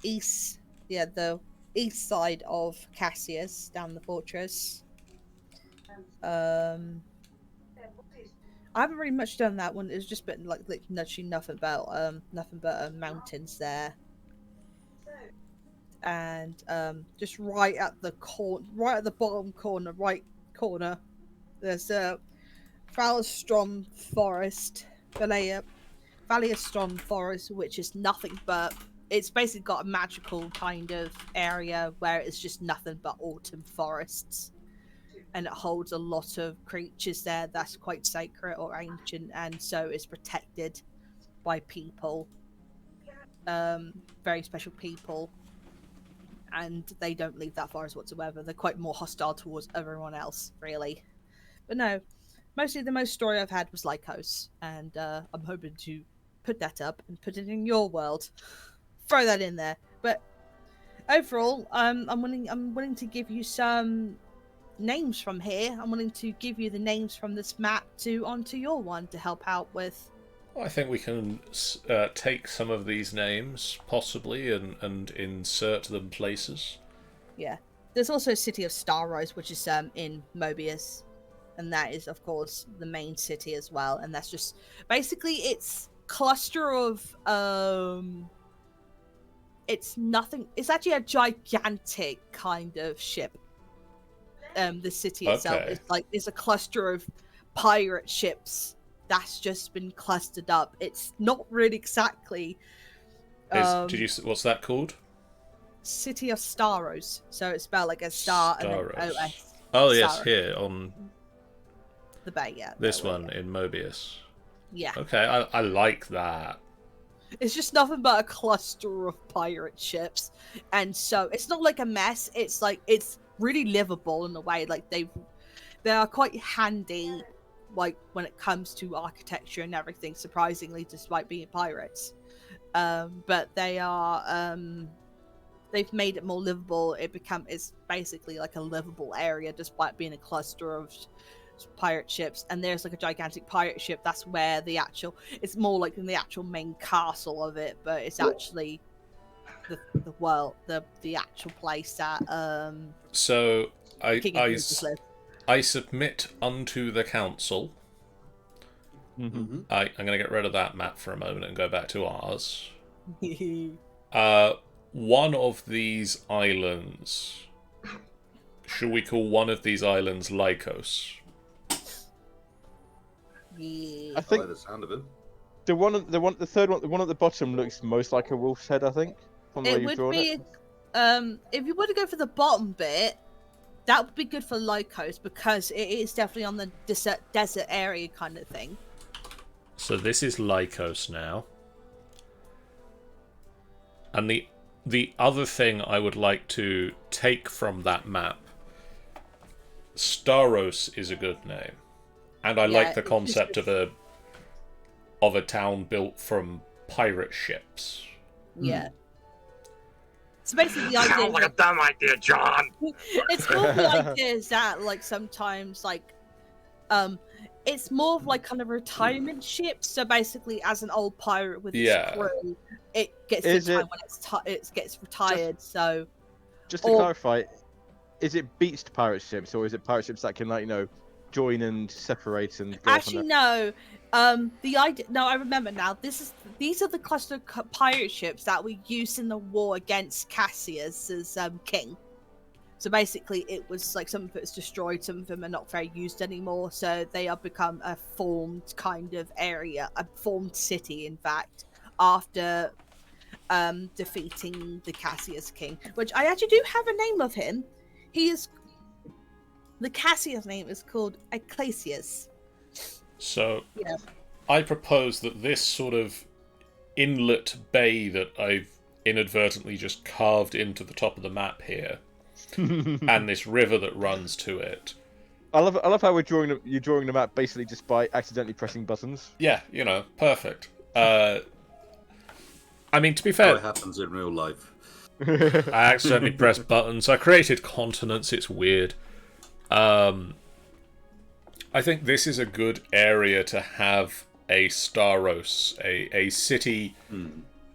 east, the east side of Cassius, down the fortress. I haven't really much done that one. It's just been like literally nothing but mountains there. And just right at the bottom corner, right corner, there's a Valestrom Forest, Valestrom Forest, which is nothing but, it's basically got a magical kind of area where it's just nothing but autumn forests, and it holds a lot of creatures there that's quite sacred or ancient, and so it's protected by people, very special people, and they don't leave that forest whatsoever. They're quite more hostile towards everyone else, really. But no, mostly the most story I've had was Lycos, and I'm hoping to put that up and put it in your world. Throw that in there. But overall, I'm willing to give you some names from here. I'm willing to give you the names from this map onto your one to help out with. I think we can take some of these names, possibly, and insert them places. Yeah. There's also City of Starrise, which is in Mobius. And that is, of course, the main city as well. And that's just... basically, it's cluster of... it's nothing... it's actually a gigantic kind of ship. The city itself is it's a cluster of pirate ships that's just been clustered up. It's not really exactly... what's that called? City of Staros. So it's spelled like a star Staros. and then OS. Oh, yes, Staros. here on... the bay, yeah. This one in Mobius. Yeah. Okay, I like that. It's just nothing but a cluster of pirate ships. And so it's not like a mess. It's like, it's really livable in a way. Like they are quite handy, like when it comes to architecture and everything, surprisingly, despite being pirates. But they are, they've made it more livable. It's basically like a livable area despite being a cluster of pirate ships. And there's like a gigantic pirate ship. That's where it's more like in the actual main castle of it, but it's actually the world, the actual place that so I submit unto the council. Mm-hmm. I'm going to get rid of that map for a moment and go back to ours. One of these islands, should we call one of these islands Lycos? Yeah. I think like the sound of it. the third one, the one at the bottom looks most like a wolf's head, I think. From the way It you've would drawn be, it. if you were to go for the bottom bit, that would be good for Lycos because it is definitely on the desert area kind of thing. So this is Lycos now. And the other thing I would like to take from that map, Staros is a good name. And I like the concept of of a town built from pirate ships. Yeah. So basically, the idea Sounds like a dumb idea, John. it's more the idea is that like sometimes it's more of like kind of retirement ships. So basically, as an old pirate with its crew, it gets to time when it gets retired. Just to clarify, is it beached pirate ships or is it pirate ships that can join and separate and go actually no. The idea. No, I remember now. These are the cluster pirate ships that were used in the war against Cassius as king. So basically, it was like some of it's destroyed, some of them are not very used anymore. So they have become a formed kind of area, a formed city, in fact, after defeating the Cassius king. Which I actually do have a name of him. The Cassius name is called Ecclesius. So, I propose that this sort of inlet bay that I've inadvertently just carved into the top of the map here, and this river that runs to it. I love how you're drawing the map basically just by accidentally pressing buttons. Yeah, perfect. I mean, to be fair, How it happens in real life. I accidentally pressed buttons. I created continents. It's weird. I think this is a good area to have a Staros, a city,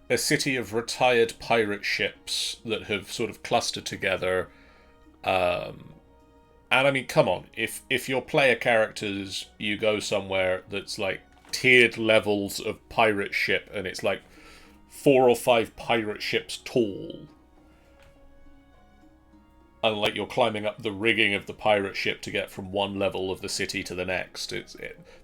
a city of retired pirate ships that have sort of clustered together. And I mean, come on, if your player characters, you go somewhere that's like tiered levels of pirate ship, and it's like 4 or 5 pirate ships tall. And like you're climbing up the rigging of the pirate ship to get from one level of the city to the next.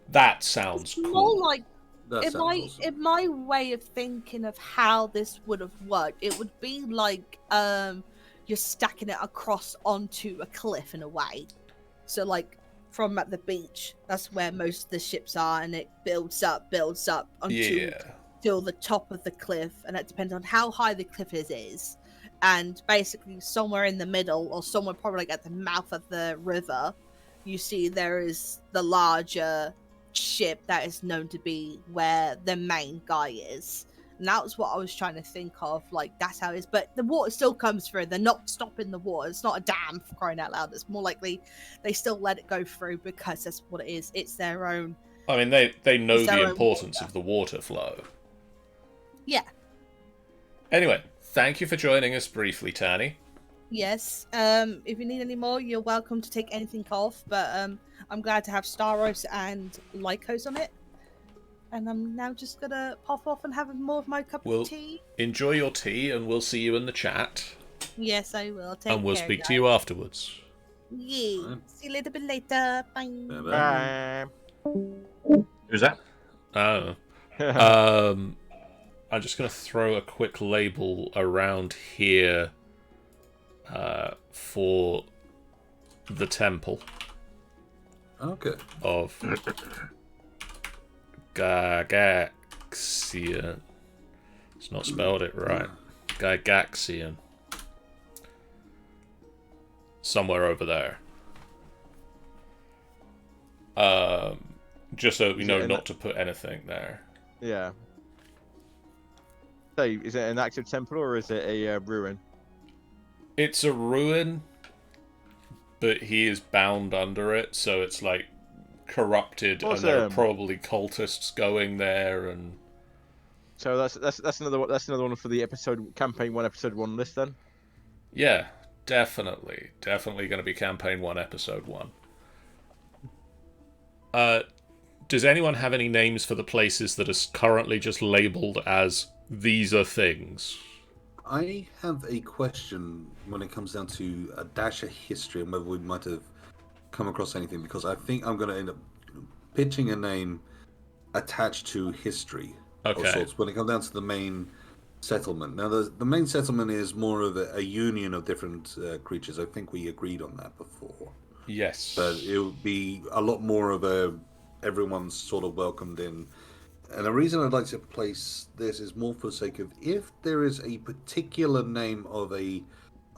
That sounds cool. More like Awesome. in my way of thinking of how this would have worked, it would be like you're stacking it across onto a cliff in a way. So like from at the beach, that's where most of the ships are, and it builds up until till the top of the cliff, and that depends on how high the cliff is. And basically somewhere in the middle, or somewhere probably like at the mouth of the river, you see there is the larger ship that is known to be where the main guy is. And that was what I was trying to think of, like that's how it is. But the water still comes through. They're not stopping the water. It's not a dam, for crying out loud. It's more likely they still let it go through because that's what it is. It's their own. I mean, they know the importance of the water flow. Yeah. Anyway, thank you for joining us briefly, Tani. Yes. If you need any more, you're welcome to take anything off. But I'm glad to have Staros and Lycos on it. And I'm now just gonna pop off and have more of my cup of tea. Enjoy your tea, and we'll see you in the chat. Yes, I will. And we'll speak to you afterwards. Yeah. See you a little bit later. Bye. Bye. Who's that? Oh. I'm just going to throw a quick label around here for the temple. Okay. Of Gygaxian. It's not spelled it right. Gygaxian. Somewhere over there. Just so we know not to put anything there. Yeah. So, is it an active temple or is it a ruin? It's a ruin, but he is bound under it, so it's like corrupted, and there are probably cultists going there, and so that's another one for the campaign 1 episode 1 list then. Yeah, definitely going to be campaign 1 episode 1. Does anyone have any names for the places that are currently just labeled as these are things? I have a question when it comes down to a dash of history and whether we might have come across anything, because I think I'm going to end up pitching a name attached to history of sorts when it comes down to the main settlement. Now, the main settlement is more of a union of different creatures. I think we agreed on that before. Yes. But it would be a lot more of everyone's sort of welcomed in. And the reason I'd like to place this is more for the sake of if there is a particular name of a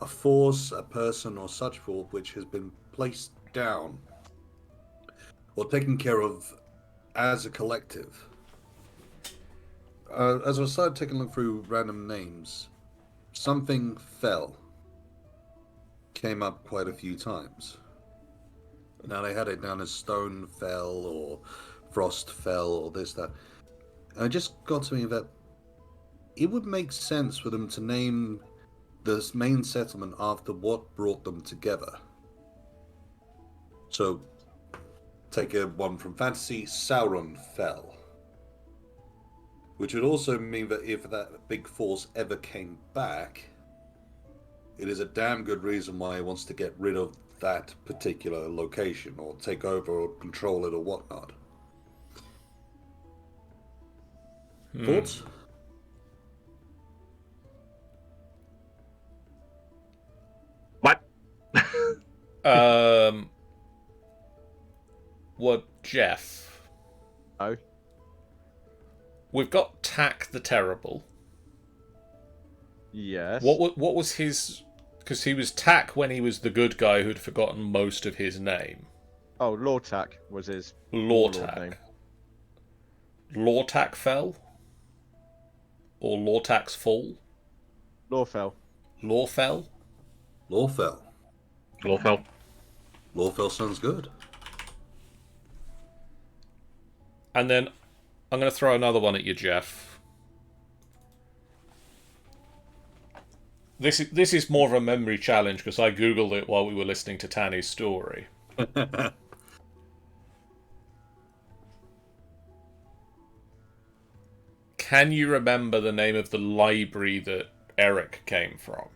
force, a person, or such forth which has been placed down or taken care of as a collective, as I started taking a look through random names, something fell came up quite a few times. Now they had it down as stone fell or frost fell or this, that. And it just got to me that it would make sense for them to name this main settlement after what brought them together. So, take one from fantasy, Sauron fell. Which would also mean that if that big force ever came back, it is a damn good reason why he wants to get rid of that particular location, or take over or control it or whatnot. Thoughts? What? What, Jeff? Oh, We've got Tak the Terrible. yes. What was his... Because he was Tak when he was the good guy who'd forgotten most of his name. Oh, Lortak was his Lortak. name. Lortak fell? Or Lortak's fall? Lorfell. Lorfell? Lawfell. Lawfell. Lawfell sounds good. And then I'm going to throw another one at you, Jeff. This is more of a memory challenge because I googled it while we were listening to Tanny's story. Can you remember the name of the library that Eric came from?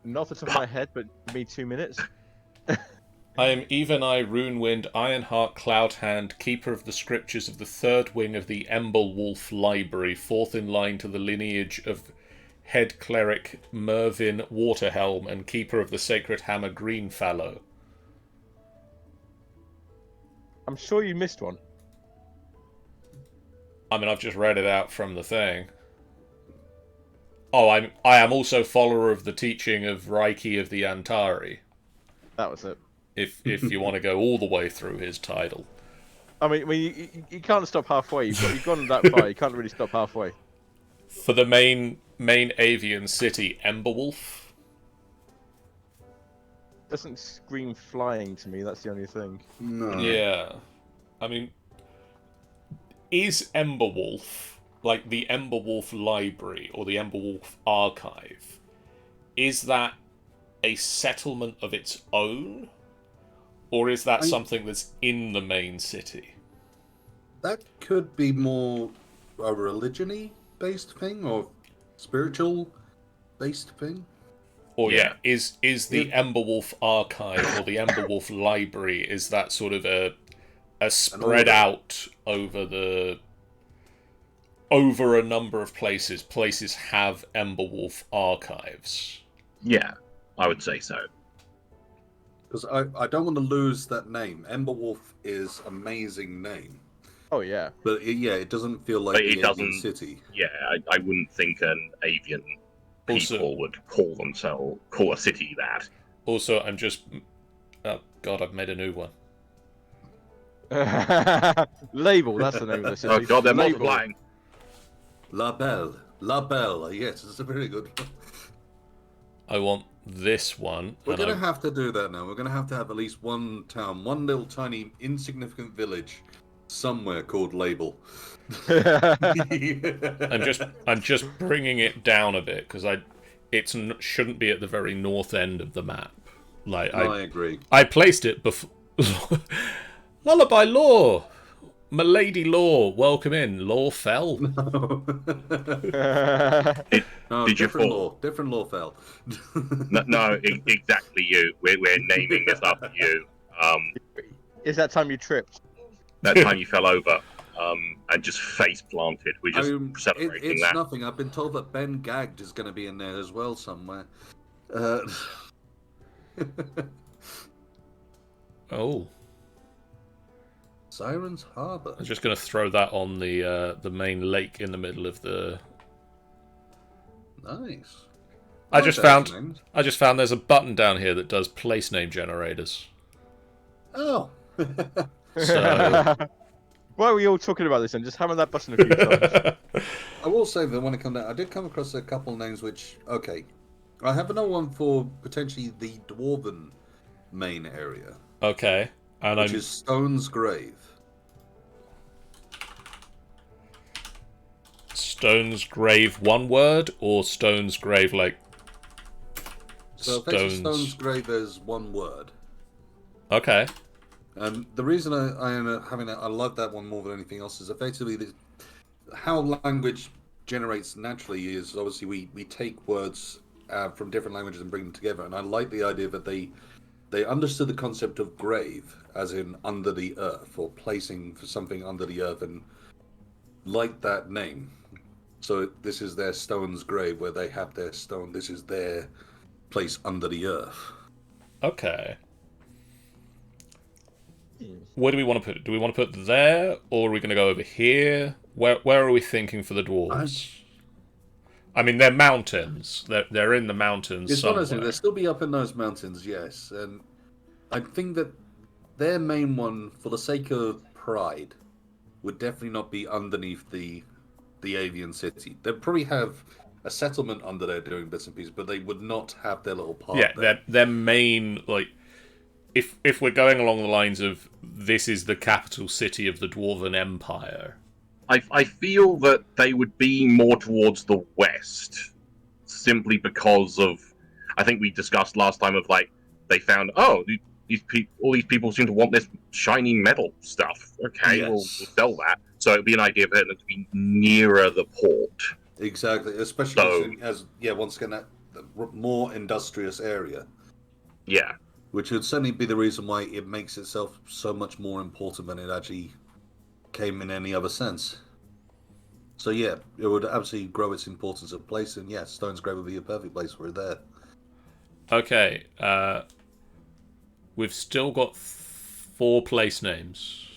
Not off the top of my head, but give me 2 minutes. I am Even I, Runewind, Ironheart, Cloudhand, keeper of the scriptures of the third wing of the Emberwolf Library, fourth in line to the lineage of head cleric Mervyn Waterhelm, and keeper of the sacred hammer Greenfallow. I'm sure you missed one. I mean, I've just read it out from the thing. Oh, I am also follower of the teaching of Reiki of the Antari. That was it. If you want to go all the way through his title. I mean, you can't stop halfway. You've gone that far. You can't really stop halfway. For the main avian city, Emberwolf. Doesn't scream flying to me. That's the only thing. No. Yeah. I mean, is Emberwolf, like the Emberwolf Library or the Emberwolf Archive, is that a settlement of its own? Or is that something that's in the main city? That could be more a religion-y based thing or spiritual based thing. Or Yeah. is the Emberwolf Archive or the Emberwolf Library, is that sort of a spread out over a number of places? Places have Emberwolf archives. Yeah, I would say so. Because I don't want to lose that name. Emberwolf is amazing name. Oh yeah. But it doesn't feel like But it the doesn't- Avian City. Yeah, I wouldn't think an avian Also- people would call a city that. Also, I'm just... Oh, God, I've made a new one. Label. That's the name of the city. Oh god, they're Label. multiplying. La Belle. Yes, it's a very good one. I want this one. We're and going I- to have to do that now. We're going to have at least one town, one little tiny insignificant village somewhere called Label. I'm just bringing it down a bit because shouldn't be at the very north end of the map. Like I agree. I placed it before. Lullaby Law, Milady Law, welcome in. Law fell. No, Did you different fall? law. Different law fell. No, exactly you. We're naming this after you. Is that time you tripped? That time you fell over and just face planted. We're just celebrating it's that. nothing. I've been told that Ben Gagged is going to be in there as well somewhere. Oh, Siren's Harbour. I'm just going to throw that on the main lake in the middle of the. Nice. I like just those found names. there's a button down here that does place name generators. Oh. So Why are we all talking about this and just hammering that button a few times? I will say that when it comes down, I did come across a couple of names which, okay, I have another one for potentially the Dwarven main area, Okay, and which is Stone's Grave. Stone's Grave, one word, or Stone's Grave like So effectively Stone's Grave is one word. Okay. And the reason I am having that, I love that one more than anything else, is effectively how language generates naturally is obviously we take words from different languages and bring them together. And I like the idea that they understood the concept of grave, as in under the earth, or placing for something under the earth, and like that name. So this is their Stone's Grave, where they have their stone. This is their place under the earth. Okay. Where do we want to put it? Do we want to put it there, or are we going to go over here? Where are we thinking for the dwarves? I mean, they're mountains. They're in the mountains It's somewhere. honestly, they'll still be up in those mountains, yes. And I think that their main one, for the sake of pride, would definitely not be underneath the avian city. They'd probably have a settlement under there doing bits and pieces, but they would not have their little part. Yeah, their main, like, if we're going along the lines of this is the capital city of the Dwarven Empire. I feel that they would be more towards the west, simply because of, I think we discussed last time of like they found all these people seem to want this shiny metal stuff. Okay, Yes. we'll sell that. So it'd be an idea for them to be nearer the port. Exactly, especially as once again that more industrious area. Yeah. Which would certainly be the reason why it makes itself so much more important than it actually came in any other sense. So yeah, it would absolutely grow its importance of place, and yeah, Stone's Grave would be a perfect place for it there. Okay, we've still got 4 place names.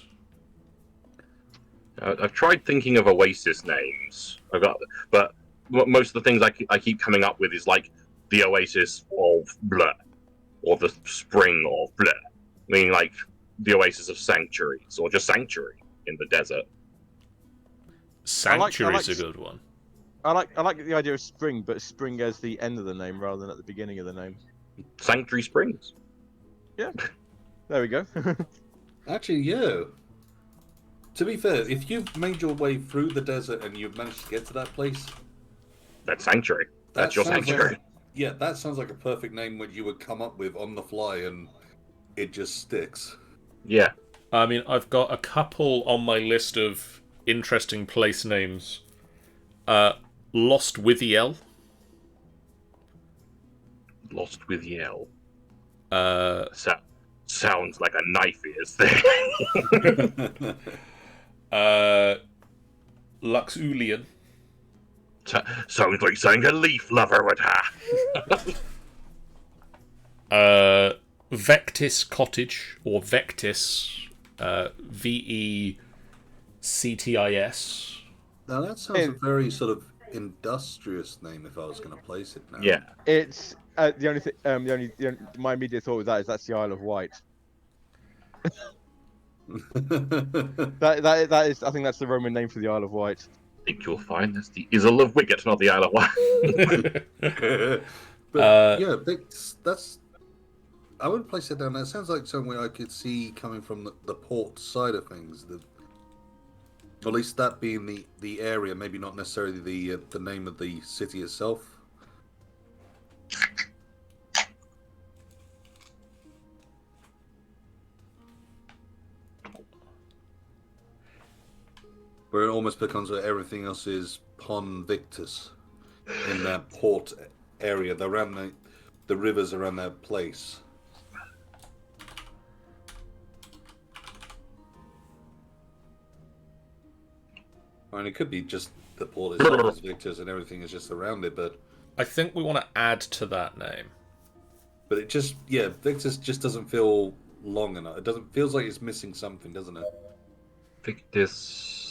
I've tried thinking of Oasis names. But most of the things I keep coming up with is like the Oasis of blah, or the Spring of blah. I mean, like the Oasis of Sanctuaries, or just Sanctuary in the desert. Sanctuary's a good one. I like the idea of spring, but spring as the end of the name rather than at the beginning of the name. Sanctuary Springs. Yeah, there we go. Actually, yeah. To be fair, if you've made your way through the desert and you've managed to get to that place, That's Sanctuary. That's your Sanctuary. That sounds like a perfect name which you would come up with on the fly, and it just sticks. Yeah. I mean, I've got a couple on my list of interesting place names. Lost Withiel. Lost with Yell. Sounds Sounds like a knife is there. Luxulian. Sounds like saying a leaf lover would have. Vectis Cottage, or Vectis, Vectis. Now that sounds a very sort of industrious name if I was going to place it now. Yeah. It's the only thing. My immediate thought with that is that's the Isle of Wight. That is. I think that's the Roman name for the Isle of Wight. I think you'll find that's the Isle of Wicket, not the Isle of Wight. But yeah, that's. I would place it down. That sounds like somewhere I could see coming from the port side of things. At least that being the area, maybe not necessarily the name of the city itself. Where it almost becomes where everything else is Pon Victus in that port area, around the rivers around that place. I mean, it could be just the port itself is Victus and everything is just around it, but I think we want to add to that name. But it just, Victus just doesn't feel long enough. Feels like it's missing something, doesn't it? Victus.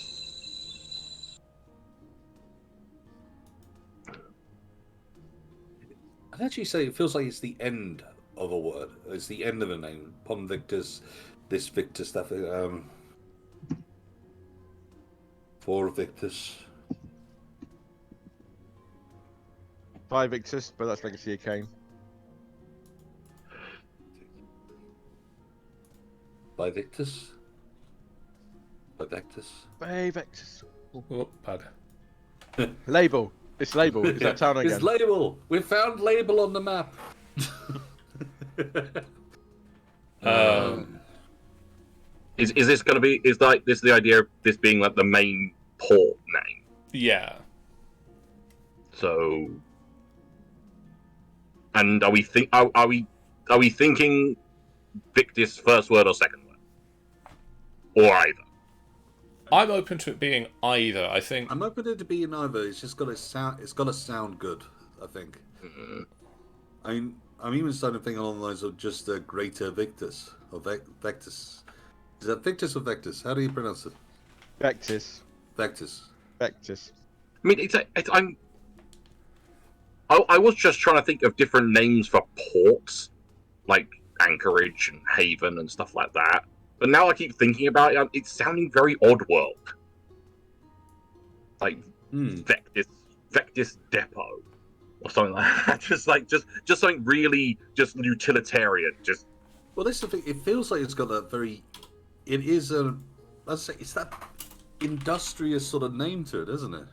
I'd actually say it feels like it's the end of a word. It's the end of a name. Pon Victus, this Victus stuff. 4 Victus. 5 Victus, but that's Legacy of Kain. 5 Victus. 5 Victus. 5 Victus. Oh, pardon. Label. It's Label. Is that town again? It's Label. We found Label on the map. Is this going to be? Is like this the idea of this being like the main port name? Yeah. So, and are we thinking Victus first word or second word, or either? I'm open to it being either. I think I'm open to it to be in either. It's just got to sound. It's got to sound good. I think. I'm even starting to think along the lines of just a Greater Victus or Vectus. Is that Victus or Vectus? How do you pronounce it? Vectus. Vectus. Vectus. I mean, I was just trying to think of different names for ports, like Anchorage and Haven and stuff like that. But now I keep thinking about it, it's sounding very Oddworld. Like Vectus Depot or something like that. Just something really just utilitarian. Just Well, this is the thing. It feels like it's got that very. It is a. Let's say it's that industrious sort of name to it, isn't it?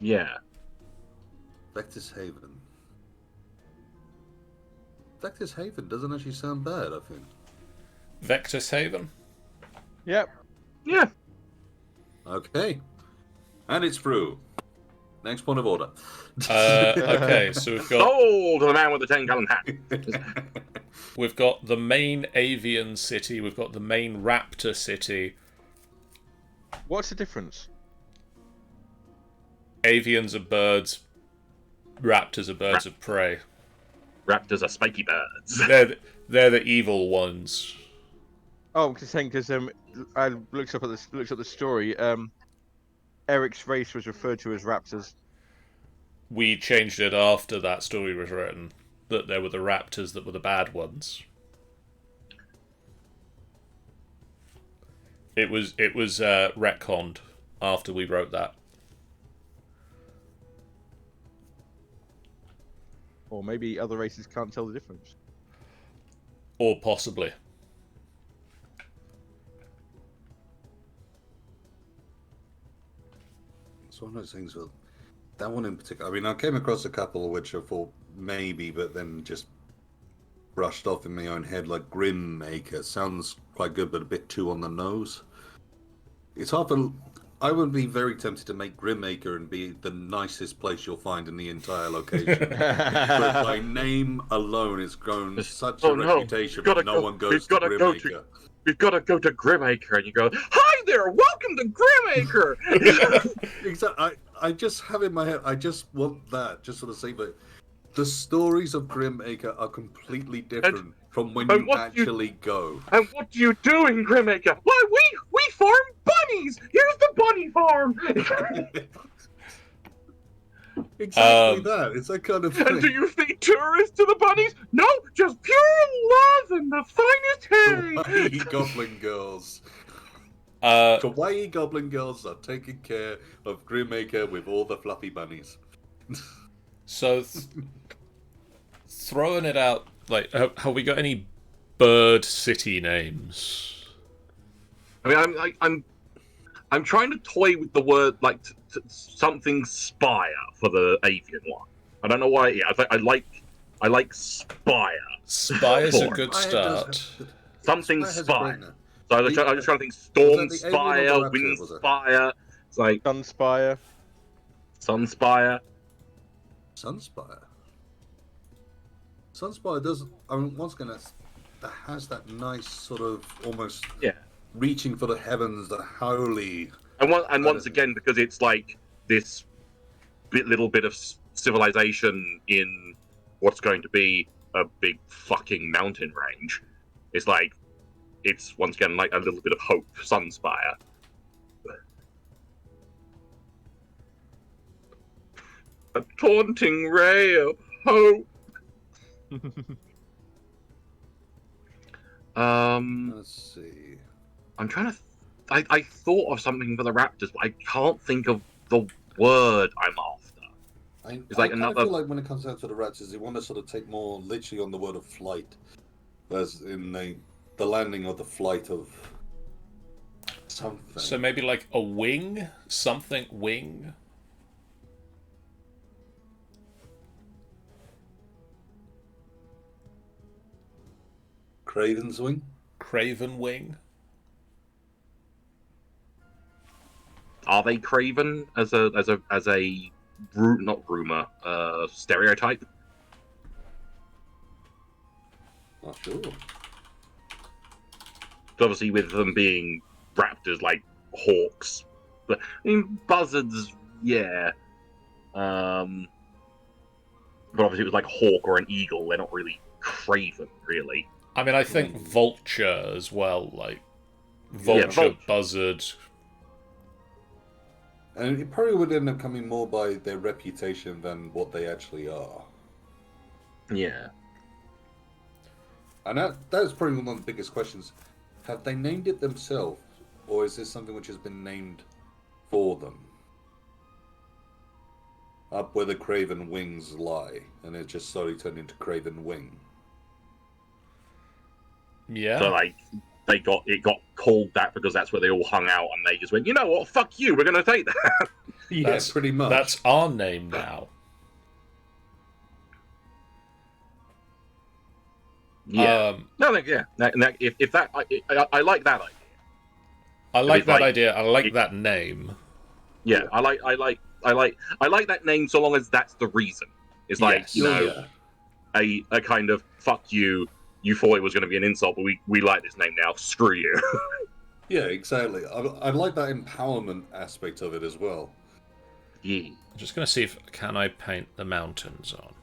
yeah. Vectus Haven. Vectus Haven doesn't actually sound bad, I think. Vectus Haven. Yep. Yeah. Okay. And it's through. Next point of order. Okay, so we've got Sold to the man with the 10-gallon hat. the main avian city, we've got the main raptor city. What's the difference? Avians are birds, raptors are birds of prey. Raptors are spiky birds. They're the evil ones. Oh, I'm just saying because I looked up the story. Eric's race was referred to as raptors. We changed it after that story was written, that there were the raptors that were the bad ones. It was retconned after we wrote that. Or maybe other races can't tell the difference. Or possibly. It's one of those things with that one in particular. I mean, I came across a couple which I thought maybe, but then just brushed off in my own head. Like Grim Maker sounds quite good, but a bit too on the nose. It's hard for. I would be very tempted to make Grim Maker and be the nicest place you'll find in the entire location. But by name alone, it's grown such a reputation that no one goes to Grim Maker. We've got to go to Grimacre, and you go, "Hi there, welcome to Grimacre." Exactly. I just have in my head. I just want that, just sort of say that the stories of Grimacre are completely different from when you actually go. And what do you do in Grimacre? Why, we farm bunnies. Here's the bunny farm. Exactly that. It's that kind of thing. And do you feed tourists to the bunnies? No, just pure love and the finest hay. Kawaii goblin girls. Kawaii goblin girls are taking care of Grimacre with all the fluffy bunnies. So, throwing it out, like, have we got any bird city names? I mean, I'm trying to toy with the word like something spire for the avian one. I don't know why. Yeah, I like spire. Spire's a good start. Something spire. So I was trying to think storm spire, wind spire. It's like Sunspire. Sunspire. Sunspire. Sunspire does. I mean, once again, that has that nice sort of almost reaching for the heavens, the holy. And once again, because it's like this little bit of civilization in what's going to be a big fucking mountain range, it's like it's once again like a little bit of hope. Sunspire. A taunting ray of hope. Let's see. I'm trying to I thought of something for the raptors, but I can't think of the word I'm after. It's like I kind of another. feel like when it comes down to the raptors, they want to sort of take more literally on the word of flight, as in the landing or the flight of something. So maybe like a wing? Something wing? Craven's wing. Craven wing? Are they craven as a not rumor, stereotype? Not sure. Obviously, with them being raptors like hawks, but I mean buzzards, yeah. But obviously, it was like hawk or an eagle. They're not really craven, really. I mean, I think vulture as well, like vulture, buzzard. And it probably would end up coming more by their reputation than what they actually are. Yeah. And that's probably one of the biggest questions. Have they named it themselves, or is this something which has been named for them? Up where the Craven wings lie, and it just slowly turned into Craven Wing. Yeah. So like it got called that because that's where they all hung out, and they just went, you know what, fuck you, we're gonna take that. Yeah, pretty much. That's our name now. Yeah. If that, I like that idea. I like that like, idea. I like that name. Yeah, I like that name so long as that's the reason. It's like, Yes. you know, a kind of fuck you. You thought it was going to be an insult, but we like this name now. Screw you. Yeah, exactly. I like that empowerment aspect of it as well. Yeah. I'm just going to see if can I paint the mountains on.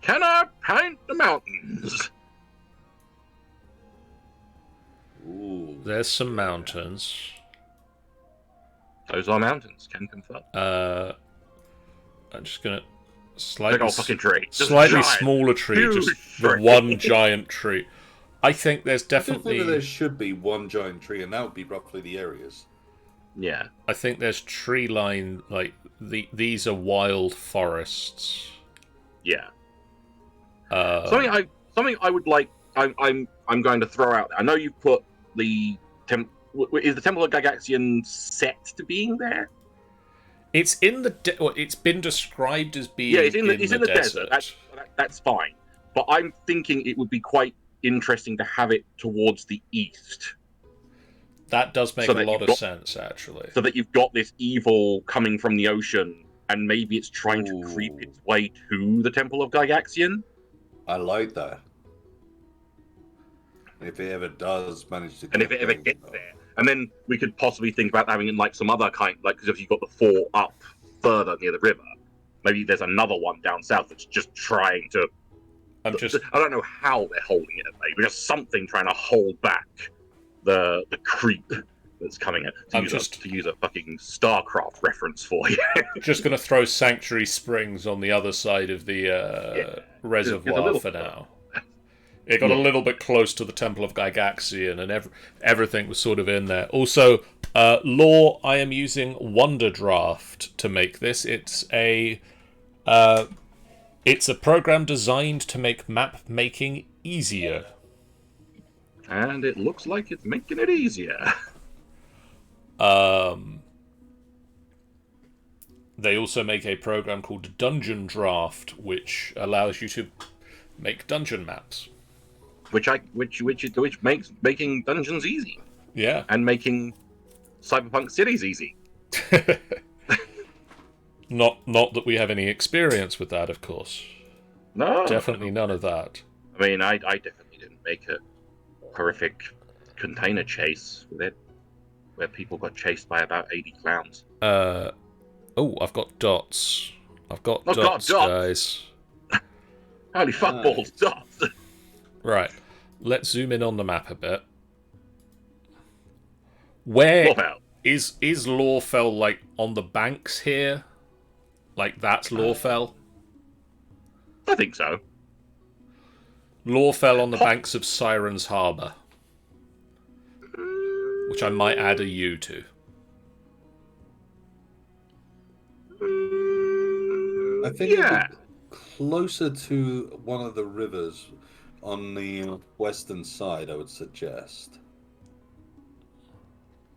Can I paint the mountains? Ooh. There's some mountains. Those are mountains. Can confirm. I'm just going to Big slightly old fucking tree. Just slightly giant, smaller tree, huge just the tree. one giant tree. I think there's I definitely. think that there should be one giant tree, and that would be roughly the areas. Yeah. I think there's tree line, like these are wild forests. Yeah. Something I would like. I'm going to throw out there. I know you've put the is the Temple of Gygaxian set to being there? It's in the it's been described as being It's in the desert. That's fine. But I'm thinking it would be quite interesting to have it towards the east. That does make So a that lot you've of sense, actually. So that you've got this evil coming from the ocean, and maybe it's trying to creep its way to the Temple of Gygaxian. I like that. If it ever does manage to, And if it ever gets there, and then we could possibly think about having it like some other kind, like because if you've got the four up further near the river, maybe there's another one down south that's just trying to. I don't know how they're holding it at bay, but just something trying to hold back the creep that's coming in. To use a fucking StarCraft reference for you. Just going to throw Sanctuary Springs on the other side of the reservoir for now. It got a little bit close to the Temple of Gygaxian, and everything was sort of in there. Also, lore, I am using Wonder Draft to make this. It's a program designed to make map making easier. And it looks like it's making it easier. They also make a program called Dungeon Draft, which allows you to make dungeon maps. Which makes making dungeons easy. Yeah. And making cyberpunk cities easy. Not that we have any experience with that, of course. No. Definitely none of that. I mean, I definitely didn't make a horrific container chase with it, where people got chased by about 80 clowns. I've got dots. I've got dots, guys. Holy fuckballs, dots! Right. Let's zoom in on the map a bit. Where is Lawfell, like, on the banks here? Like, that's Lawfell? I think so. Lawfell on the banks of Siren's Harbour. which I might add a U to. I think Yeah. it'd be closer to one of the rivers on the western side, I would suggest.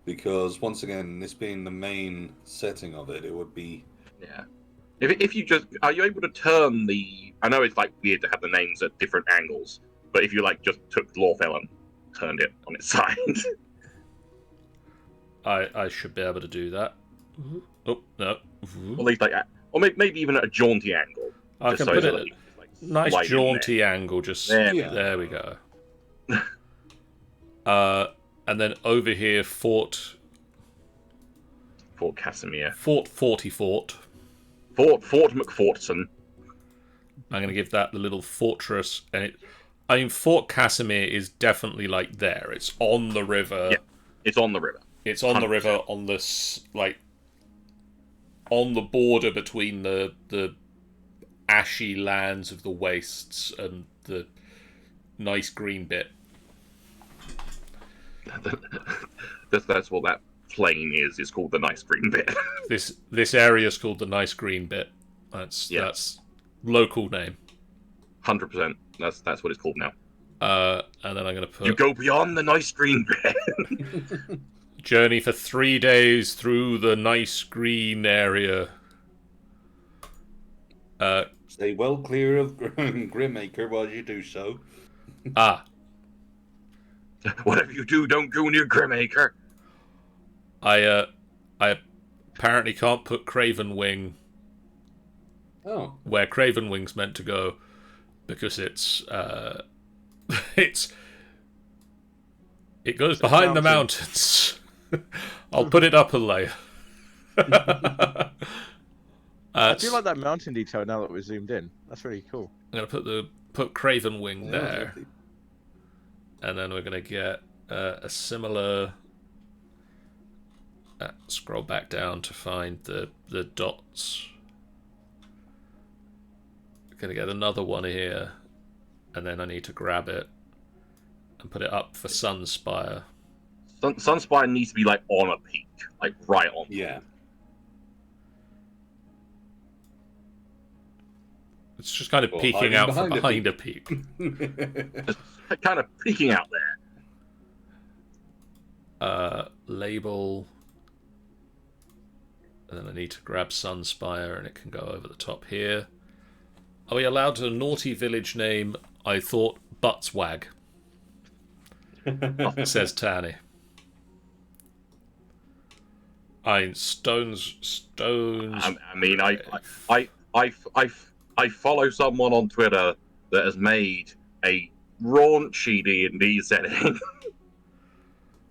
Because once again, this being the main setting of it, it would be. Yeah. If you just are you able to turn the? I know it's like weird to have the names at different angles, but if you like just took Lorfell and turned it on its side, I should be able to do that. Oh no! or at least like, or maybe even at a jaunty angle. I just can so put it's it like, nice slide in jaunty angle. Just There we there we go. And then over here, Fort Casimir, Fort Fort. Fort McFortson. I'm going to give that the little fortress, and I mean, Fort Casimir is definitely like there. It's on the river. Yeah, it's on the river. It's on the 100%. river on this on the border between the ashy lands of the wastes and the nice green bit. That's what that plain is. It's called the nice green bit. This area is called the nice green bit. That's local name. 100%. That's what it's called now. And then I'm going to put You go beyond the nice green bit. journey for 3 days through the nice green area. Stay well clear of Grimmaker while you do so. Whatever you do, don't go near Grimacre. I apparently can't put Craven Wing where Craven Wing's meant to go because it goes behind the mountains. I'll put it up a layer. I do like that mountain detail now that we're zoomed in. That's really cool. I'm gonna put Craven Wing there, and then we're gonna get a similar. Scroll back down to find the dots. Gonna get another one here, and then I need to grab it and put it up for Sunspire. Sunspire needs to be like on a peak, like right on. Yeah. It's just kind of peeking out from behind a peak. Just kind of peeking out there. Label. And then I need to grab Sunspire, and it can go over the top here. Are we allowed a naughty village name? I thought Buttswag. Says Tanny. Stones. I mean, I follow someone on Twitter that has made a raunchy D&D setting,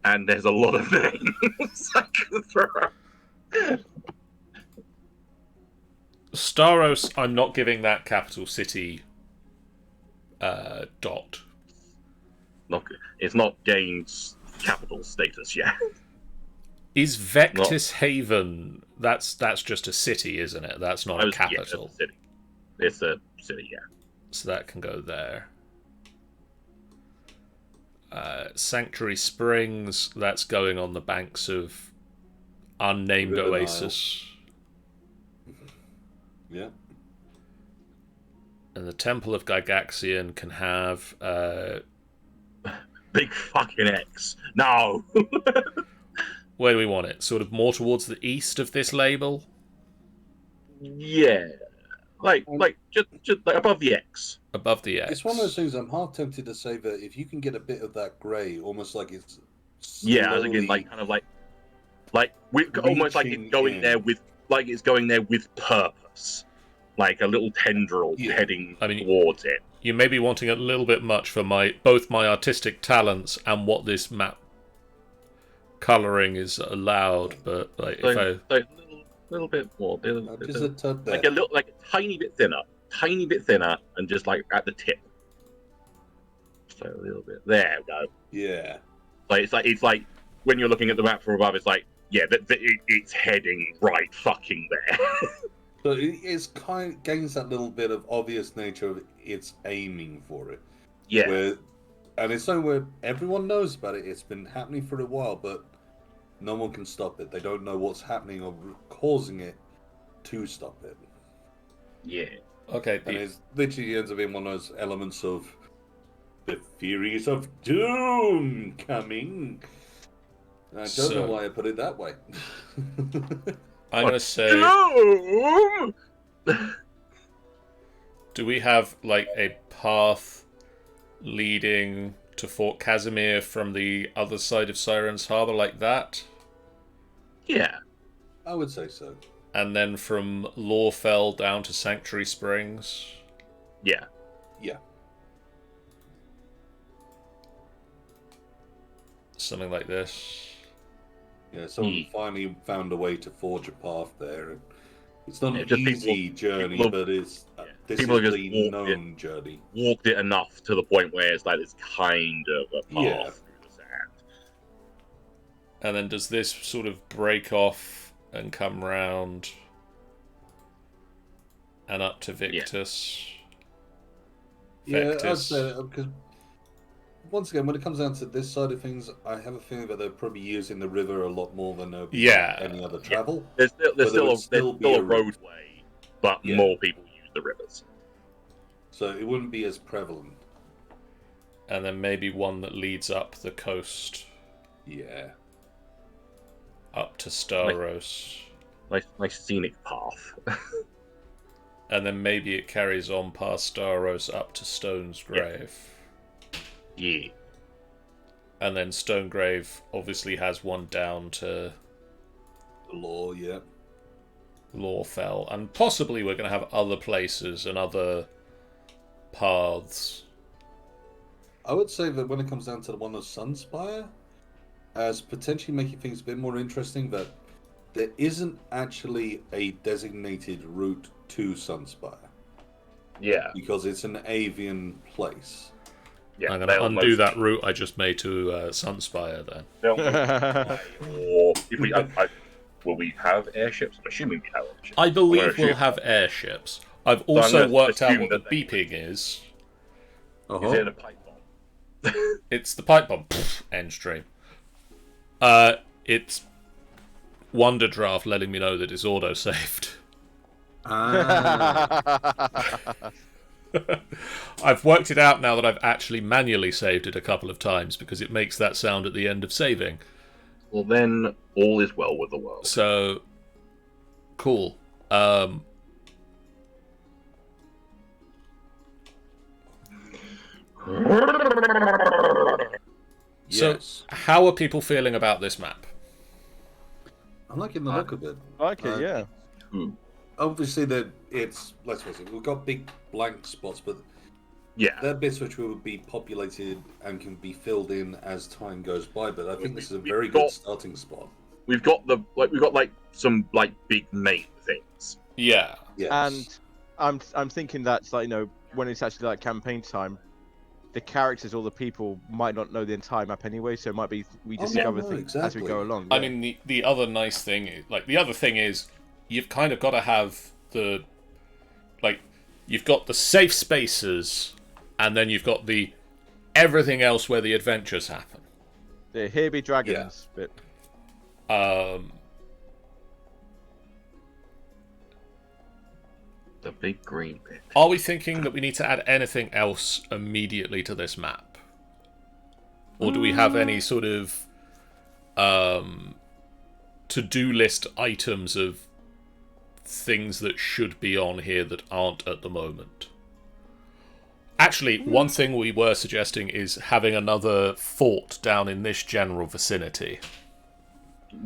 and there's a lot of names I could throw. Staros, I'm not giving that capital city dot. It's not gained capital status yet. Is Vectis Haven? That's just a city, isn't it? That's not a capital. Yeah, it's a city, yeah. So that can go there. Sanctuary Springs, that's going on the banks of unnamed River oasis. Yeah. And the Temple of Gygaxian can have Big fucking X. No. where do we want it? Sort of more towards the east of this label? Yeah. Like just like above the X. Above the X. It's one of those things I'm half tempted to say that if you can get a bit of that grey, almost like it's Yeah, I was thinking like kind of like almost like it's going there with purpose, like a little tendril heading towards it. You may be wanting a little bit much for both my artistic talents and what this map colouring is allowed, but like a little bit more, just a tad there. like a tiny bit thinner, and just like at the tip. So a little bit. There we go. Yeah. Like it's like when you're looking at the map from above, it's like it's heading right fucking there. So it's gains that little bit of obvious nature of it's aiming for it. Yeah. Where And it's something where everyone knows about it. It's been happening for a while, but no one can stop it. They don't know what's happening or causing it to stop it. Yeah. Okay. And it literally ends up being one of those elements of the theories of doom coming. And I don't know why I put it that way. I'm going to say... Doom! Do we have, like, a path leading to Fort Casimir from the other side of Siren's Harbour like that? Yeah. I would say so. And then from Lawfell down to Sanctuary Springs? Yeah. Yeah. Something like this. Yeah, someone finally found a way to forge a path there. And it's not an just easy journey, people but it's this people is have the just known journey. Walked it enough to the point where it's like it's kind of a path Yeah. through the sand. And then does this sort of break off and come round and up to Victus? Yeah, I'd Vectis. say that because once again, when it comes down to this side of things, I have a feeling that they're probably using the river a lot more than there'll be any other travel. There's But still a route. roadway, but Yeah. more people use the rivers. So it wouldn't be as prevalent. And then maybe one that leads up the coast, Yeah. up to Staros. Nice scenic path. And then maybe it carries on past Staros up to Stone's Grave. Yeah. And then Stonegrave obviously has one down to The law, yeah. Lawfell. And possibly we're going to have other places and other paths. I would say that when it comes down to the one of Sunspire, as potentially making things a bit more interesting, that there isn't actually a designated route to Sunspire. Yeah. Because it's an avian place. Yeah. I'm going to undo that route I just made to Sunspire then. Or if we, will we have airships? I'm assuming we have airships. I believe I'm gonna we'll assume- have airships. I've I'm also gonna worked out assume what the that they- beeping is. Uh-huh. Is it a pipe bomb? It's the pipe bomb. Pfft, end stream. It's Wonder Draft letting me know that it's auto-saved. I've worked it out now that I've actually manually saved it a couple of times because it makes that sound at the end of saving. Well, then all is well with the world. So, cool. So, how are people feeling about this map? I'm liking the look of it. I like it, yeah. Obviously, it's, let's face it, we've got big blank spots, but Yeah. they're bits which will be populated and can be filled in as time goes by. But I think this is a very good starting spot. We've got some big main things. Yeah. Yes. And I'm thinking that's like, when it's actually like campaign time, the characters or the people might not know the entire map anyway, so it might be we discover things as we go along. I mean, the other nice thing is, the other thing is, you've kind of got to have you've got the safe spaces, and then you've got the everything else where the adventures happen. The Here Be Dragons bit. The big green bit. Are we thinking that we need to add anything else immediately to this map? Or do we have any sort of to-do list items of things that should be on here that aren't at the moment? Actually, one thing we were suggesting is having another fort down in this general vicinity.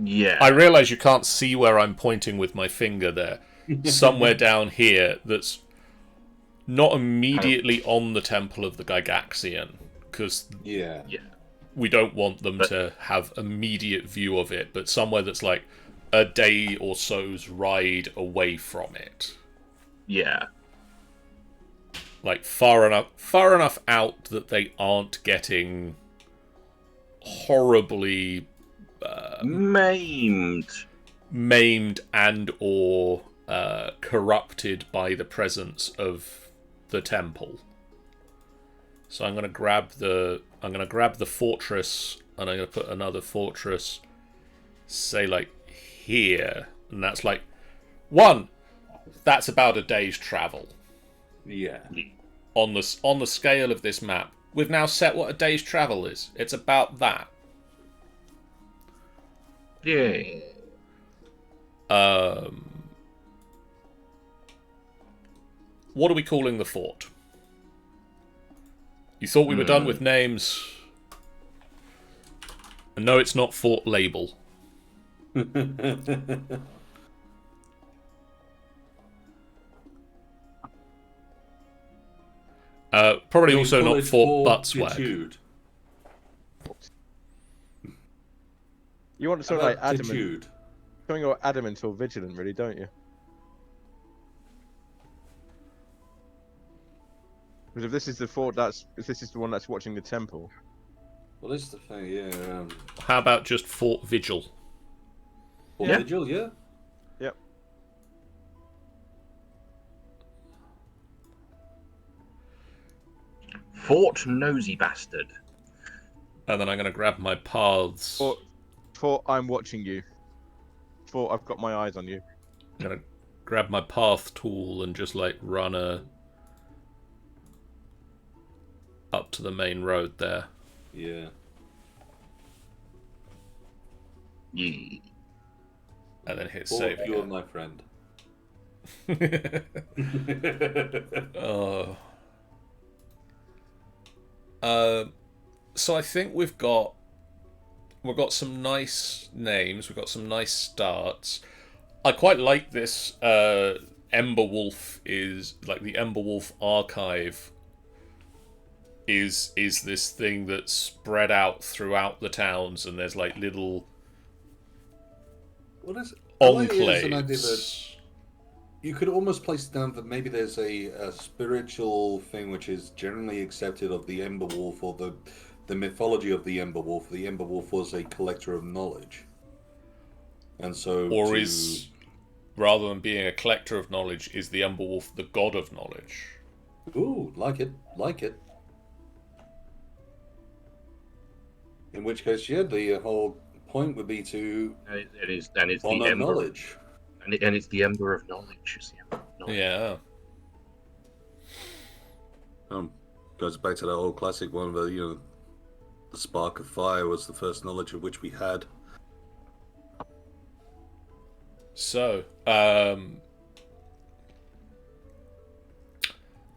Yeah. I realise you can't see where I'm pointing with my finger there. Somewhere down here that's not immediately on the Temple of the Gygaxian, because we don't want them to have immediate view of it, but somewhere that's like a day or so's ride away from it. Yeah. Like far enough out that they aren't getting horribly maimed and or corrupted by the presence of the temple. So I'm going to grab the I'm going to grab the fortress, and I'm going to put another fortress, say, like, here. And that's like, one, that's about a day's travel. Yeah. On the scale of this map. We've now set what a day's travel is. It's about that. Yay. What are we calling the fort? You thought we were done with names. And no, it's not Fort Label. Probably also not Fort Buttswag. Fortitude. You want something like adamant, Aptitude. something like adamant or vigilant, really, don't you? Because if this is the fort, if this is the one that's watching the temple. Well, this is the thing, yeah. How about just Fort Vigil? Fort Vigil, yeah. Yep. Fort Nosy Bastard. And then I'm going to grab my paths. Fort, I'm watching you. Fort, I've got my eyes on you. I'm going to grab my path tool and just, like, run up to the main road there. Yeah. Yeah. And then hit Fort, save you're again. my friend. So I think we've got some nice names. We've got some nice starts. I quite like this. Emberwolf is like the Emberwolf archive. Is this thing that's spread out throughout the towns, and there's like little What is I like it as an idea that enclaves. you could almost place it down that maybe there's a spiritual thing which is generally accepted of the Ember Wolf, or the mythology of the Ember Wolf. The Ember Wolf was a collector of knowledge, and so Is, rather than being a collector of knowledge, is the Emberwolf the god of knowledge? Ooh, like it. In which case, yeah, the whole point would be to And it's the honor Ember. knowledge. And it's the Ember of Knowledge. It's the Ember of Knowledge. Yeah. Goes back to that old classic one where, the spark of fire was the first knowledge of which we had. So,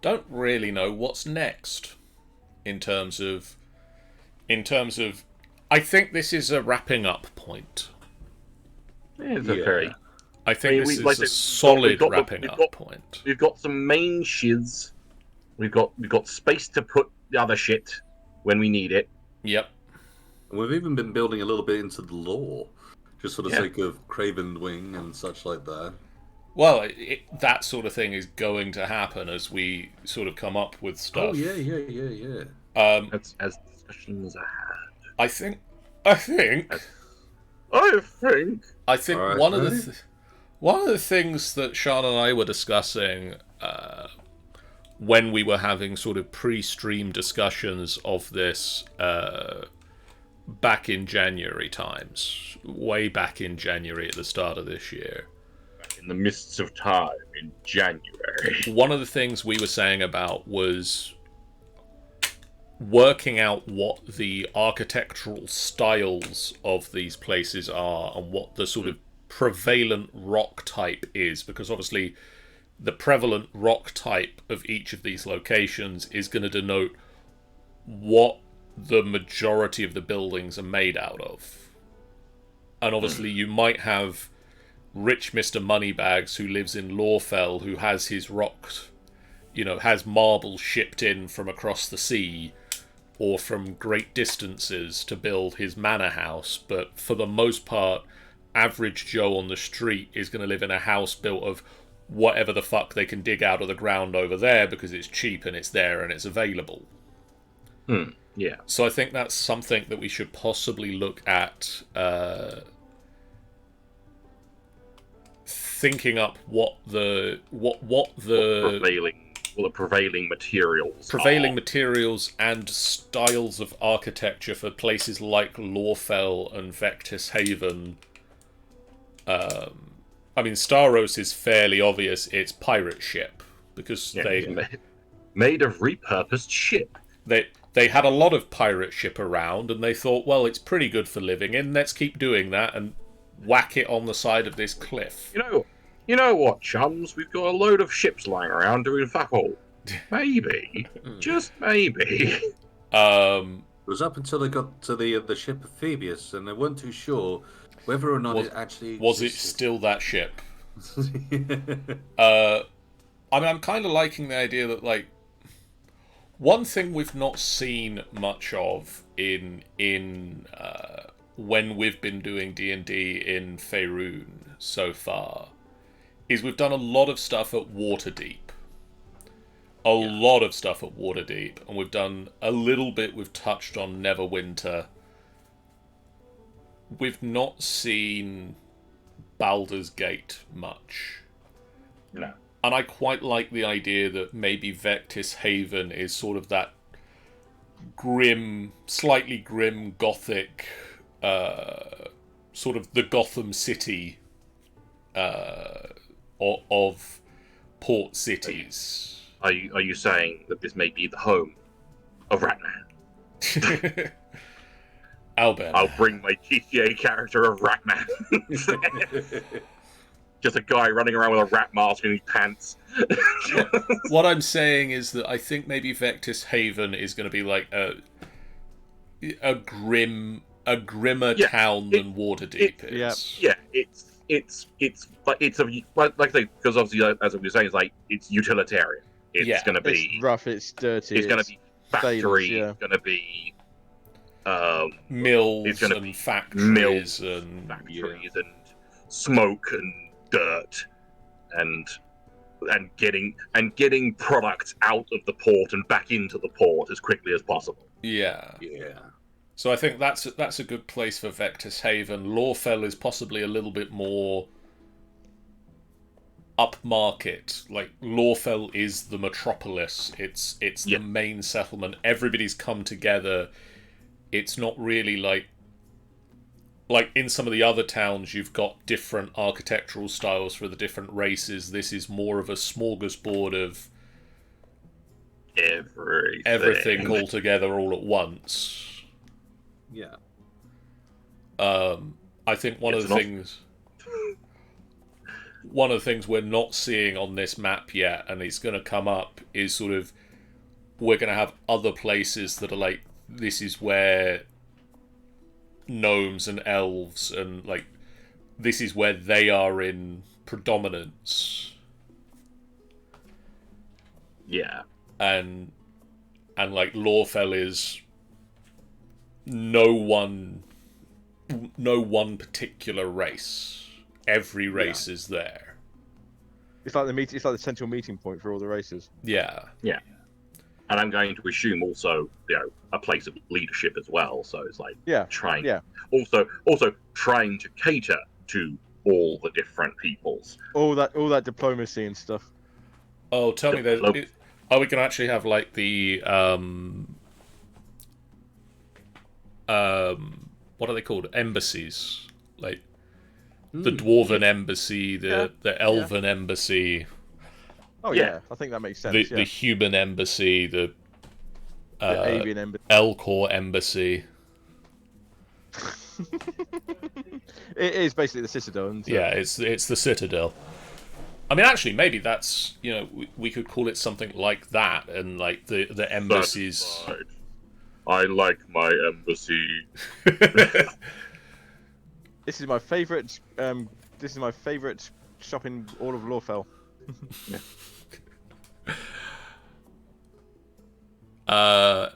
don't really know what's next in terms of I think this is a wrapping up point. It's a very. I think this like is a we've solid got wrapping up point. We've got some main shiz. We've got space to put the other shit when we need it. Yep. And we've even been building a little bit into the lore, just for the sake of Craven Wing and such like that. Well, that sort of thing is going to happen as we sort of come up with stuff. Oh yeah. As discussions are had. I think Alright, one of the things that Sean and I were discussing when we were having sort of pre-stream discussions of this back in January times, way back in January at the start of this year. In the mists of time in January. One of the things we were saying about was working out what the architectural styles of these places are and what the sort of prevalent rock type is, because obviously the prevalent rock type of each of these locations is going to denote what the majority of the buildings are made out of. And obviously you might have rich Mr. Moneybags who lives in Lawfell, who has his rock, has marble shipped in from across the sea or from great distances to build his manor house, but for the most part, average Joe on the street is going to live in a house built of whatever the fuck they can dig out of the ground over there because it's cheap and it's there and it's available. Yeah. So I think that's something that we should possibly look at thinking up what the Prevailing Well, the prevailing materials. Prevailing are. materials and styles of architecture for places like Lawfell and Vectis Haven. I mean, Staros is fairly obvious. It's pirate ship because Yeah, made of repurposed ship. they had a lot of pirate ship around, and they thought, well, it's pretty good for living in. Let's keep doing that and whack it on the side of this cliff. You know what, chums? We've got a load of ships lying around doing fuck all. Maybe, just maybe. It was up until they got to the ship of Phoebus, and they weren't too sure whether or not it actually was it existed. still that ship. I mean, I'm kind of liking the idea that, like, one thing we've not seen much of in when we've been doing D&D in Faerun so far is we've done a lot of stuff at Waterdeep. Lot of stuff at Waterdeep, and we've done a little bit, we've touched on Neverwinter. We've not seen Baldur's Gate much. No. And I quite like the idea that maybe Vectis Haven is sort of that grim, slightly grim, gothic, sort of the Gotham City of port cities. Are you saying that this may be the home of Ratman? Albert. I'll bring my GTA character of Ratman. Just a guy running around with a rat mask and his pants. What I'm saying is that I think maybe Vectis Haven is going to be like a grimmer town than Waterdeep is. Yeah, it's like I say, because obviously as I was saying, it's like it's utilitarian. It's going to be it's rough. It's dirty. It's going to be factory. Famous, It's going to be mills it's gonna and be factories and smoke and dirt and getting products out of the port and back into the port as quickly as possible. Yeah. Yeah. So I think that's a good place for Vectis Haven. Lawfell is possibly a little bit more upmarket. Like, Lawfell is the metropolis. It's the main settlement. Everybody's come together. It's not really like in some of the other towns, you've got different architectural styles for the different races. This is more of a smorgasbord of everything all together all at once. Yeah. I think one of the things we're not seeing on this map yet, and it's going to come up, is sort of we're going to have other places that are like, this is where gnomes and elves and like this is where they are in predominance. Yeah. And like Lawfell is no one particular race. Every race is there. It's like it's like the central meeting point for all the races. Yeah. Yeah. And I'm going to assume also, a place of leadership as well. So it's like also trying to cater to all the different peoples. All that diplomacy and stuff. Oh, tell me that. We can actually have like the what are they called? Embassies, like the Dwarven embassy, the Elven embassy. Oh yeah, I think that makes sense. The human embassy, the avian embassy, Elcor embassy. It is basically the Citadel. Isn't it? Yeah, it's the Citadel. I mean, actually, maybe that's we could call it something like that, and like the embassies. I like my embassy. This is my favorite. This is my favorite shop in all of Lawfell. The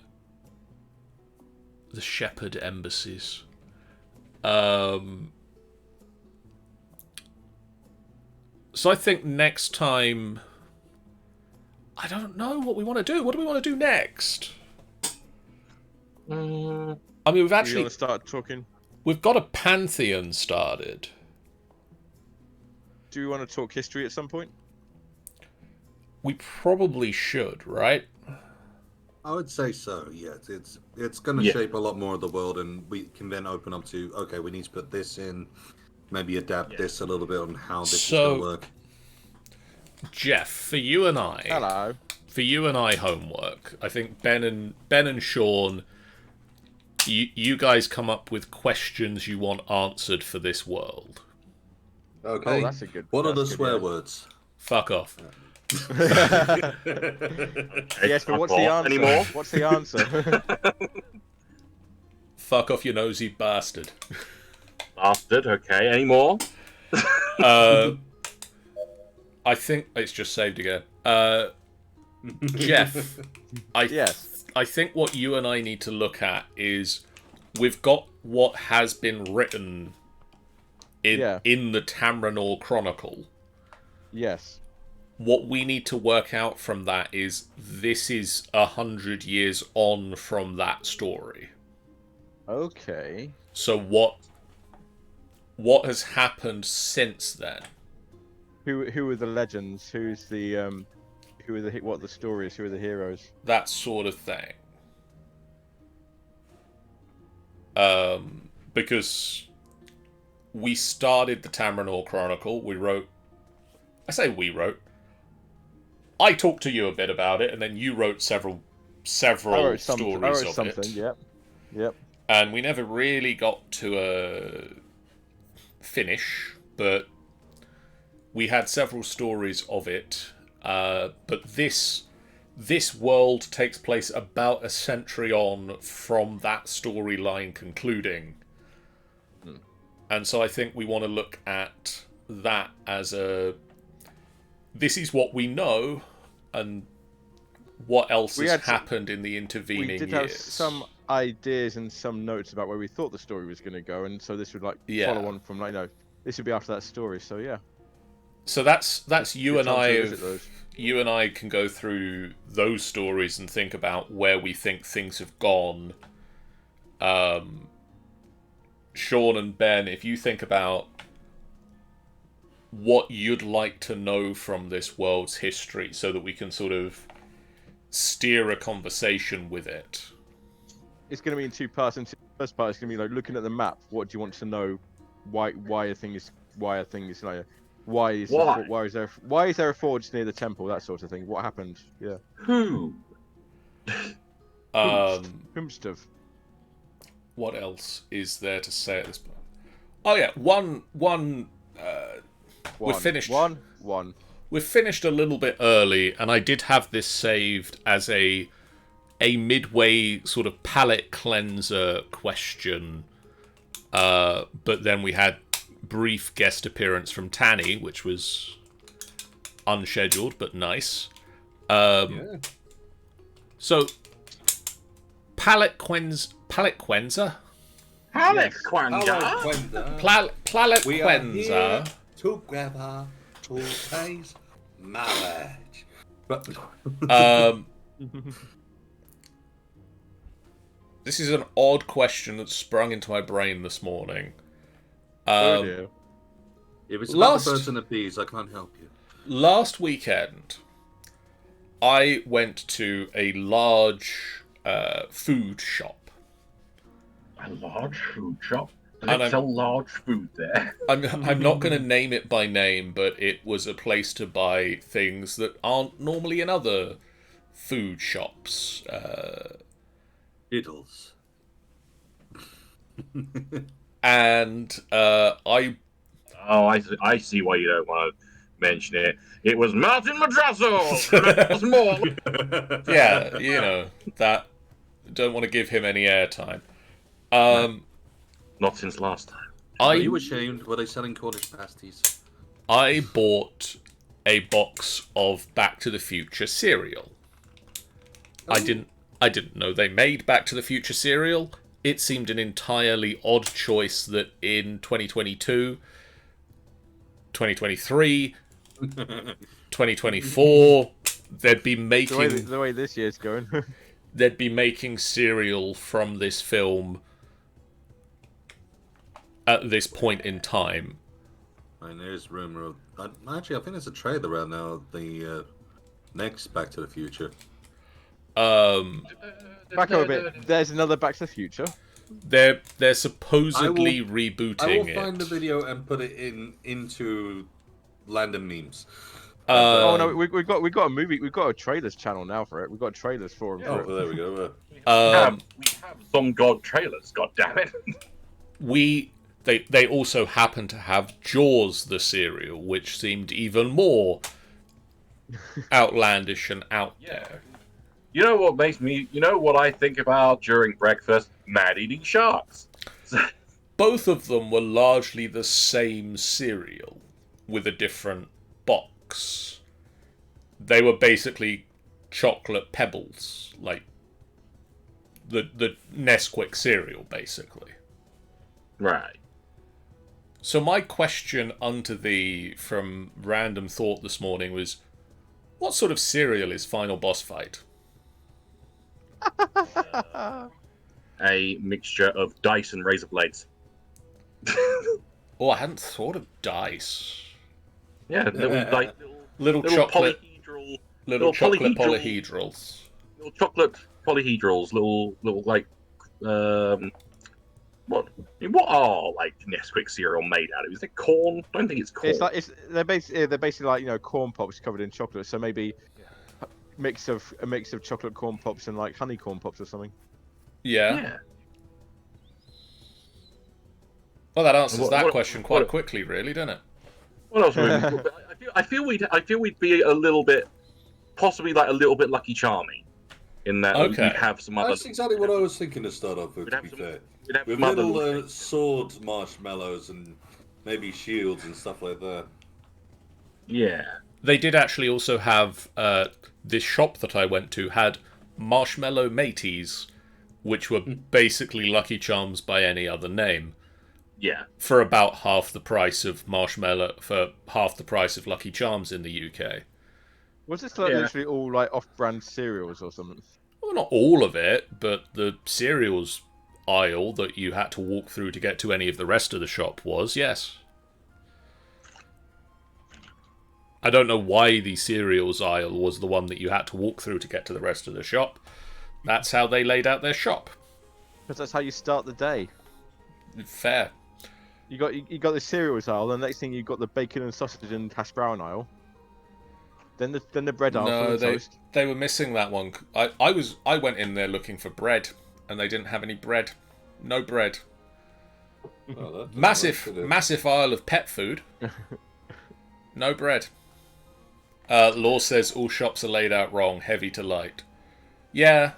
Shepherd embassies. So I think next time, I don't know what we want to do. What do we want to do next? I mean, we've actually You want to start talking? We've got a pantheon started. Do you want to talk history at some point? We probably should, right? I would say so. Yes, it's going to Yeah. shape a lot more of the world, and we can then open up to okay, we need to put this in, maybe adapt this a little bit on how this is going to work. Jeff, for you and I, homework. I think Ben and Sean, you guys come up with questions you want answered for this world. Okay. Oh, that's a good. What are the that's good, swear yeah. words? Fuck off. Yes, but what's the answer? Anymore? What's the answer? Fuck off, you nosy bastard. Bastard. Okay. Any more? I think it's just saved again. Jeff, Yes. I think what you and I need to look at is we've got what has been written in the Tamrinor Chronicle. Yes. What we need to work out from that is this is 100 years on from that story. Okay. So what has happened since then? Who are the legends? Who's the what are the stories? Who are the heroes? That sort of thing. Because we started the Tamrinor Chronicle. I talked to you a bit about it, and then you wrote several stories of something. it. Yep. And we never really got to a finish, but we had several stories of it. But this world takes place about a century on from that storyline concluding. And so I think we want to look at that as this is what we know, and what else has happened in the intervening years. We did have some ideas and some notes about where we thought the story was going to go, and so this would follow on from this would be after that story. So yeah. So that's you and I. You and I can go through those stories and think about where we think things have gone. Sean and Ben, if you think about what you'd like to know from this world's history so that we can sort of steer a conversation with it. It's going to be in two parts. And the first part is going to be looking at the map. What do you want to know? Why is there a forge near the temple? That sort of thing. What happened? Yeah. Who? Whomstuff. What else is there to say at this point? Oh yeah, we're finished. We're finished a little bit early, and I did have this saved as a midway sort of palate cleanser question. But then we had brief guest appearance from Tanny, which was unscheduled but nice. So palate cleanser. Palate cleanser. We are here together to taste marriage. This is an odd question that sprung into my brain this morning. Dear. If it's about the birds and the bees, I can't help you. Last weekend, I went to a large food shop. A large food shop? Do they sell large food there? I'm not going to name it by name, but it was a place to buy things that aren't normally in other food shops. Diddles. And I see why you don't want to mention it. It was Martin Madrasso! More. Yeah, you know, that. Don't want to give him any airtime. Not since last time. Are you ashamed? Were they selling Cornish pasties? I bought a box of Back to the Future cereal. Oh. I didn't know they made Back to the Future cereal. It seemed an entirely odd choice that in 2022, 2023, 2024, they'd be making... The way this year's going. They'd be making cereal from this film at this point in time. And there's rumor of... Actually, I think there's a trailer around now of the Next, Back to the Future. Back over a bit. There's another Back to the Future. They're supposedly I rebooting will find the it. video and put it into Land of Memes. Oh no, we've got a movie. We've got a trailers channel now for it. We've got trailers for them. Oh, well, there we go. We have some god trailers. God damn it! They also happen to have Jaws the serial, which seemed even more outlandish and out there. You know what makes me? You know what I think about during breakfast? Man-eating sharks. Both of them were largely the same cereal with a different box. They were basically chocolate pebbles, like the Nesquik cereal, basically. Right. So my question unto thee from random thought this morning was, what sort of cereal is Final Boss Fight? A mixture of dice and razor blades. Oh, I hadn't thought of dice. Yeah, Little chocolate, polyhedral, little chocolate polyhedral- polyhedrals. little chocolate polyhedrals, little like what are like Nesquik cereal made out of? Is it corn? I don't think it's corn. It's like they're basically like corn pops covered in chocolate. So maybe a mix of chocolate corn pops and like honey corn pops or something. Yeah. Well, that answers that question quite quickly, really, doesn't it? What else? I feel we'd be a little bit, possibly like a little bit Lucky Charming, in that we'd have some other. That's exactly what I was thinking to start off with. To be fair, with little sword marshmallows and maybe shields and stuff like that. Yeah. They did actually also have this shop that I went to had marshmallow mateys, which were basically Lucky Charms by any other name. Yeah. For about half the price of Lucky Charms in the UK. Was this like literally all like off-brand cereals or something? Well, not all of it, but the cereals aisle that you had to walk through to get to any of the rest of the shop was, yes. I don't know why the cereals aisle was the one that you had to walk through to get to the rest of the shop. That's how they laid out their shop. Because that's how you start the day. Fair. You got the cereals aisle, and the next thing you got the bacon and sausage and hash brown aisle. Then the bread aisle. No, the toast. they were missing that one. I went in there looking for bread, and they didn't have any bread. No bread. Oh, Massive aisle of pet food. No bread. Law says all shops are laid out wrong, heavy to light. Yeah.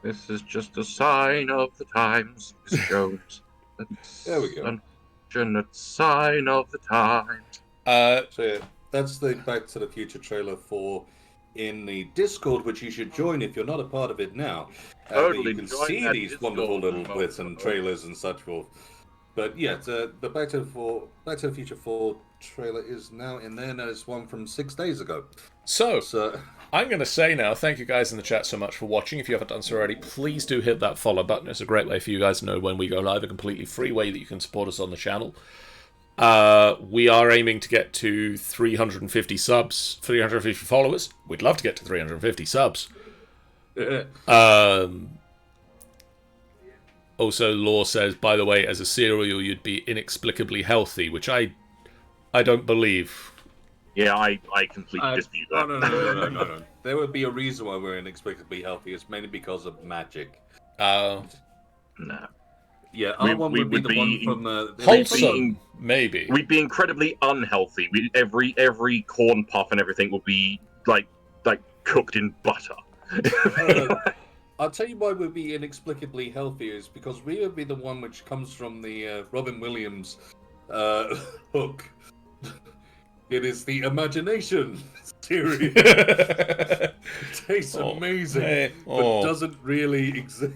This is just a sign of the times, Mr. Jones. There we go. Unfortunate sign of the times. So yeah, that's the Back to the Future trailer for in the Discord, which you should join if you're not a part of it now. Totally you can join see that these Discord. wonderful little bits and trailers and such forth. But yeah, the Back to the Future 4 trailer is now in there, and it's one from 6 days ago. So, So I'm going to say now, thank you guys in the chat so much for watching. If you haven't done so already, please do hit that follow button. It's a great way for you guys to know when we go live, a completely free way that you can support us on the channel. We are aiming to get to 350 subs, 350 followers. We'd love to get to 350 subs. Also, Law says, by the way, as a cereal, you'd be inexplicably healthy, which I don't believe. Yeah, I completely dispute that. No. There would be a reason why we're inexplicably healthy. It's mainly because of magic. No. Yeah, our one would be the one from Wholesome, maybe. We'd be incredibly unhealthy. Every corn puff and everything would be like cooked in butter. I'll tell you why we'd be inexplicably healthy is because we would be the one which comes from the Robin Williams hook. It is the imagination theory. It tastes amazing, but doesn't really exist.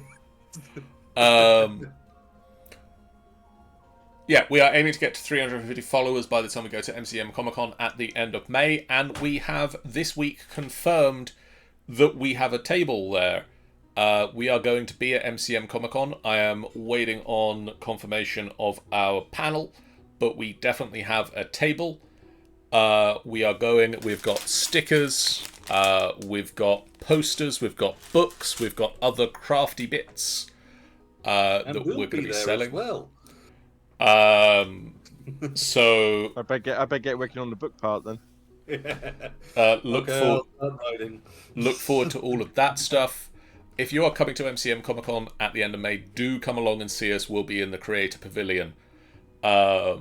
Yeah, we are aiming to get to 350 followers by the time we go to MCM Comic Con at the end of May, and we have this week confirmed that we have a table there. We are going to be at MCM Comic Con. I am waiting on confirmation of our panel, but we definitely have a table. We've got stickers We've got posters, we've got books, we've got other crafty bits And that we'll we're going to be there selling. as well. So I better get working on the book part then. look Okay, I'll start writing. look forward to all of that stuff. If you are coming to MCM Comic Con at the end of May, do come along and see us. We'll be in the Creator Pavilion. Or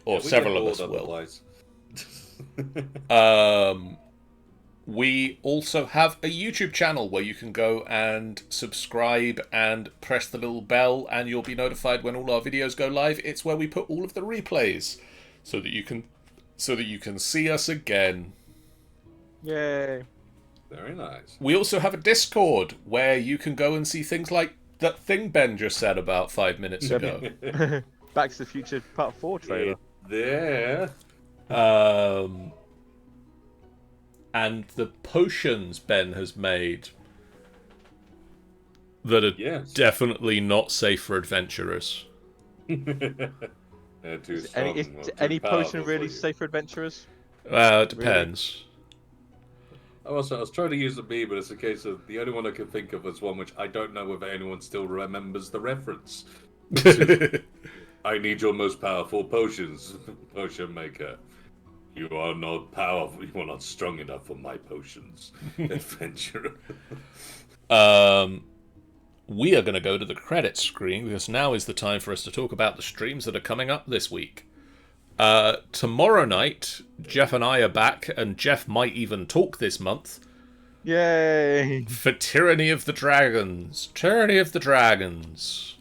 We several get of us bored will. otherwise. We also have a YouTube channel where you can go and subscribe and press the little bell, and you'll be notified when all our videos go live. It's where we put all of the replays so that you can see us again. Yay. Very nice. We also have a Discord where you can go and see things like that thing Ben just said about 5 minutes ago. Back to the Future Part 4 trailer. There. And the potions Ben has made that are Yes. definitely not safe for adventurers. They're too Is strong. any or too potion powerful really for you. safe for adventurers? It depends. I was trying to use a meme, but it's a case of the only one I can think of is one which I don't know whether anyone still remembers the reference. I need your most powerful potions, potion maker. You are not powerful. You are not strong enough for my potions, adventurer. We are going to go to the credits screen because now is the time for us to talk about the streams that are coming up this week. Tomorrow night, Jeff and I are back, and Jeff might even talk this month Yay! for Tyranny of the Dragons. Tyranny of the Dragons.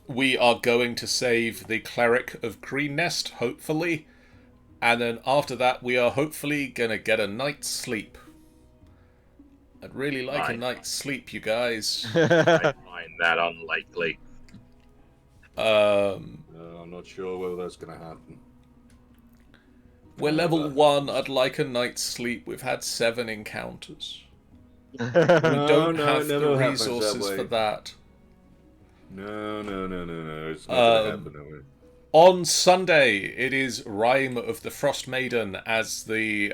We are going to save the Cleric of Green Nest, hopefully. And then after that, we are hopefully going to get a night's sleep. I'd really like a night's sleep, you guys. I find that unlikely. I'm not sure whether that's going to happen. We're level 1. I'd like a night's sleep. We've had 7 encounters. We don't have the resources for that. No. It's not going to happen that way. On Sunday, it is Rime of the Frost Maiden as the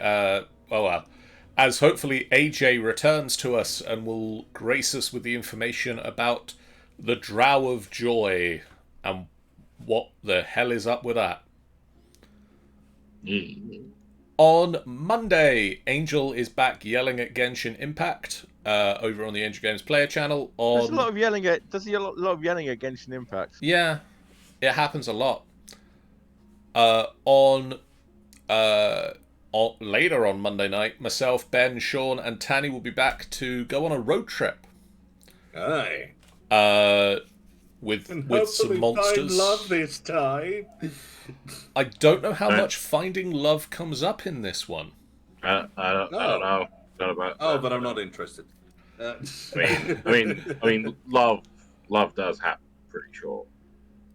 as hopefully AJ returns to us and will grace us with the information about the Drow of Joy and what the hell is up with that. On Monday, Angel is back yelling at Genshin Impact over on the Angel Games Player channel. There's a lot of yelling at. Does he a lot of yelling at Genshin Impact? Yeah, it happens a lot. Later on Monday night, myself, Ben, Sean, and Tanny will be back to go on a road trip. Aye. With some Hopefully monsters. find love this time. I don't know how much finding love comes up in this one. I don't know. Not about Oh, that. but I'm not interested. I mean, love does happen, pretty sure.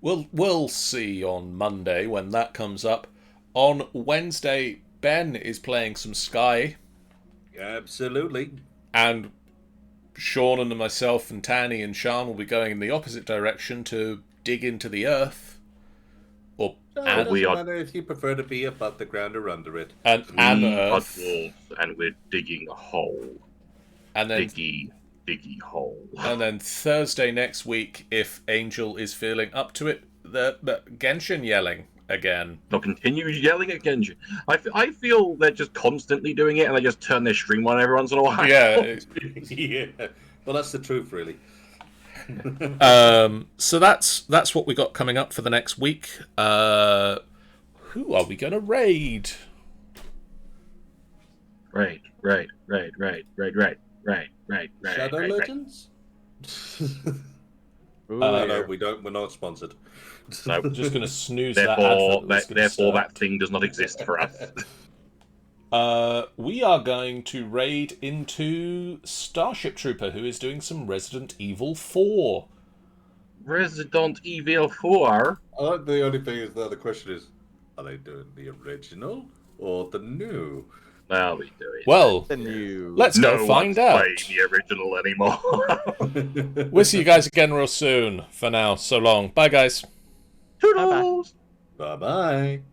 We'll see on Monday when that comes up. On Wednesday, Ben is playing some Sky, Absolutely. and Sean and myself and Tanny and Sean will be going in the opposite direction to dig into the earth. Or So and, it doesn't we are- matter if you prefer to be above the ground or under it. and We are Earth. dwarves, and we're digging a hole. And then Diggy hole. And then Thursday next week, if Angel is feeling up to it, the Genshin yelling again. They'll continue yelling at Genji. I feel they're just constantly doing it, and they just turn their stream on every once in a while. Yeah. Yeah. Well, that's the truth, really. So that's what we got coming up for the next week. Who are we going to raid? Right. Shadow Legends? Ooh, No, we don't. We're not sponsored. No. I'm just going to snooze that Therefore, advert that's gonna therefore start. that thing does not exist for us. We are going to raid into Starship Trooper, who is doing some Resident Evil 4. Resident Evil 4. The only thing is, the question is, are they doing the original or the new? Now we do it. Well, the new. let's no go find one's out. playing the original anymore. We'll see you guys again real soon. For now, so long. Bye, guys. Toodles! Bye bye.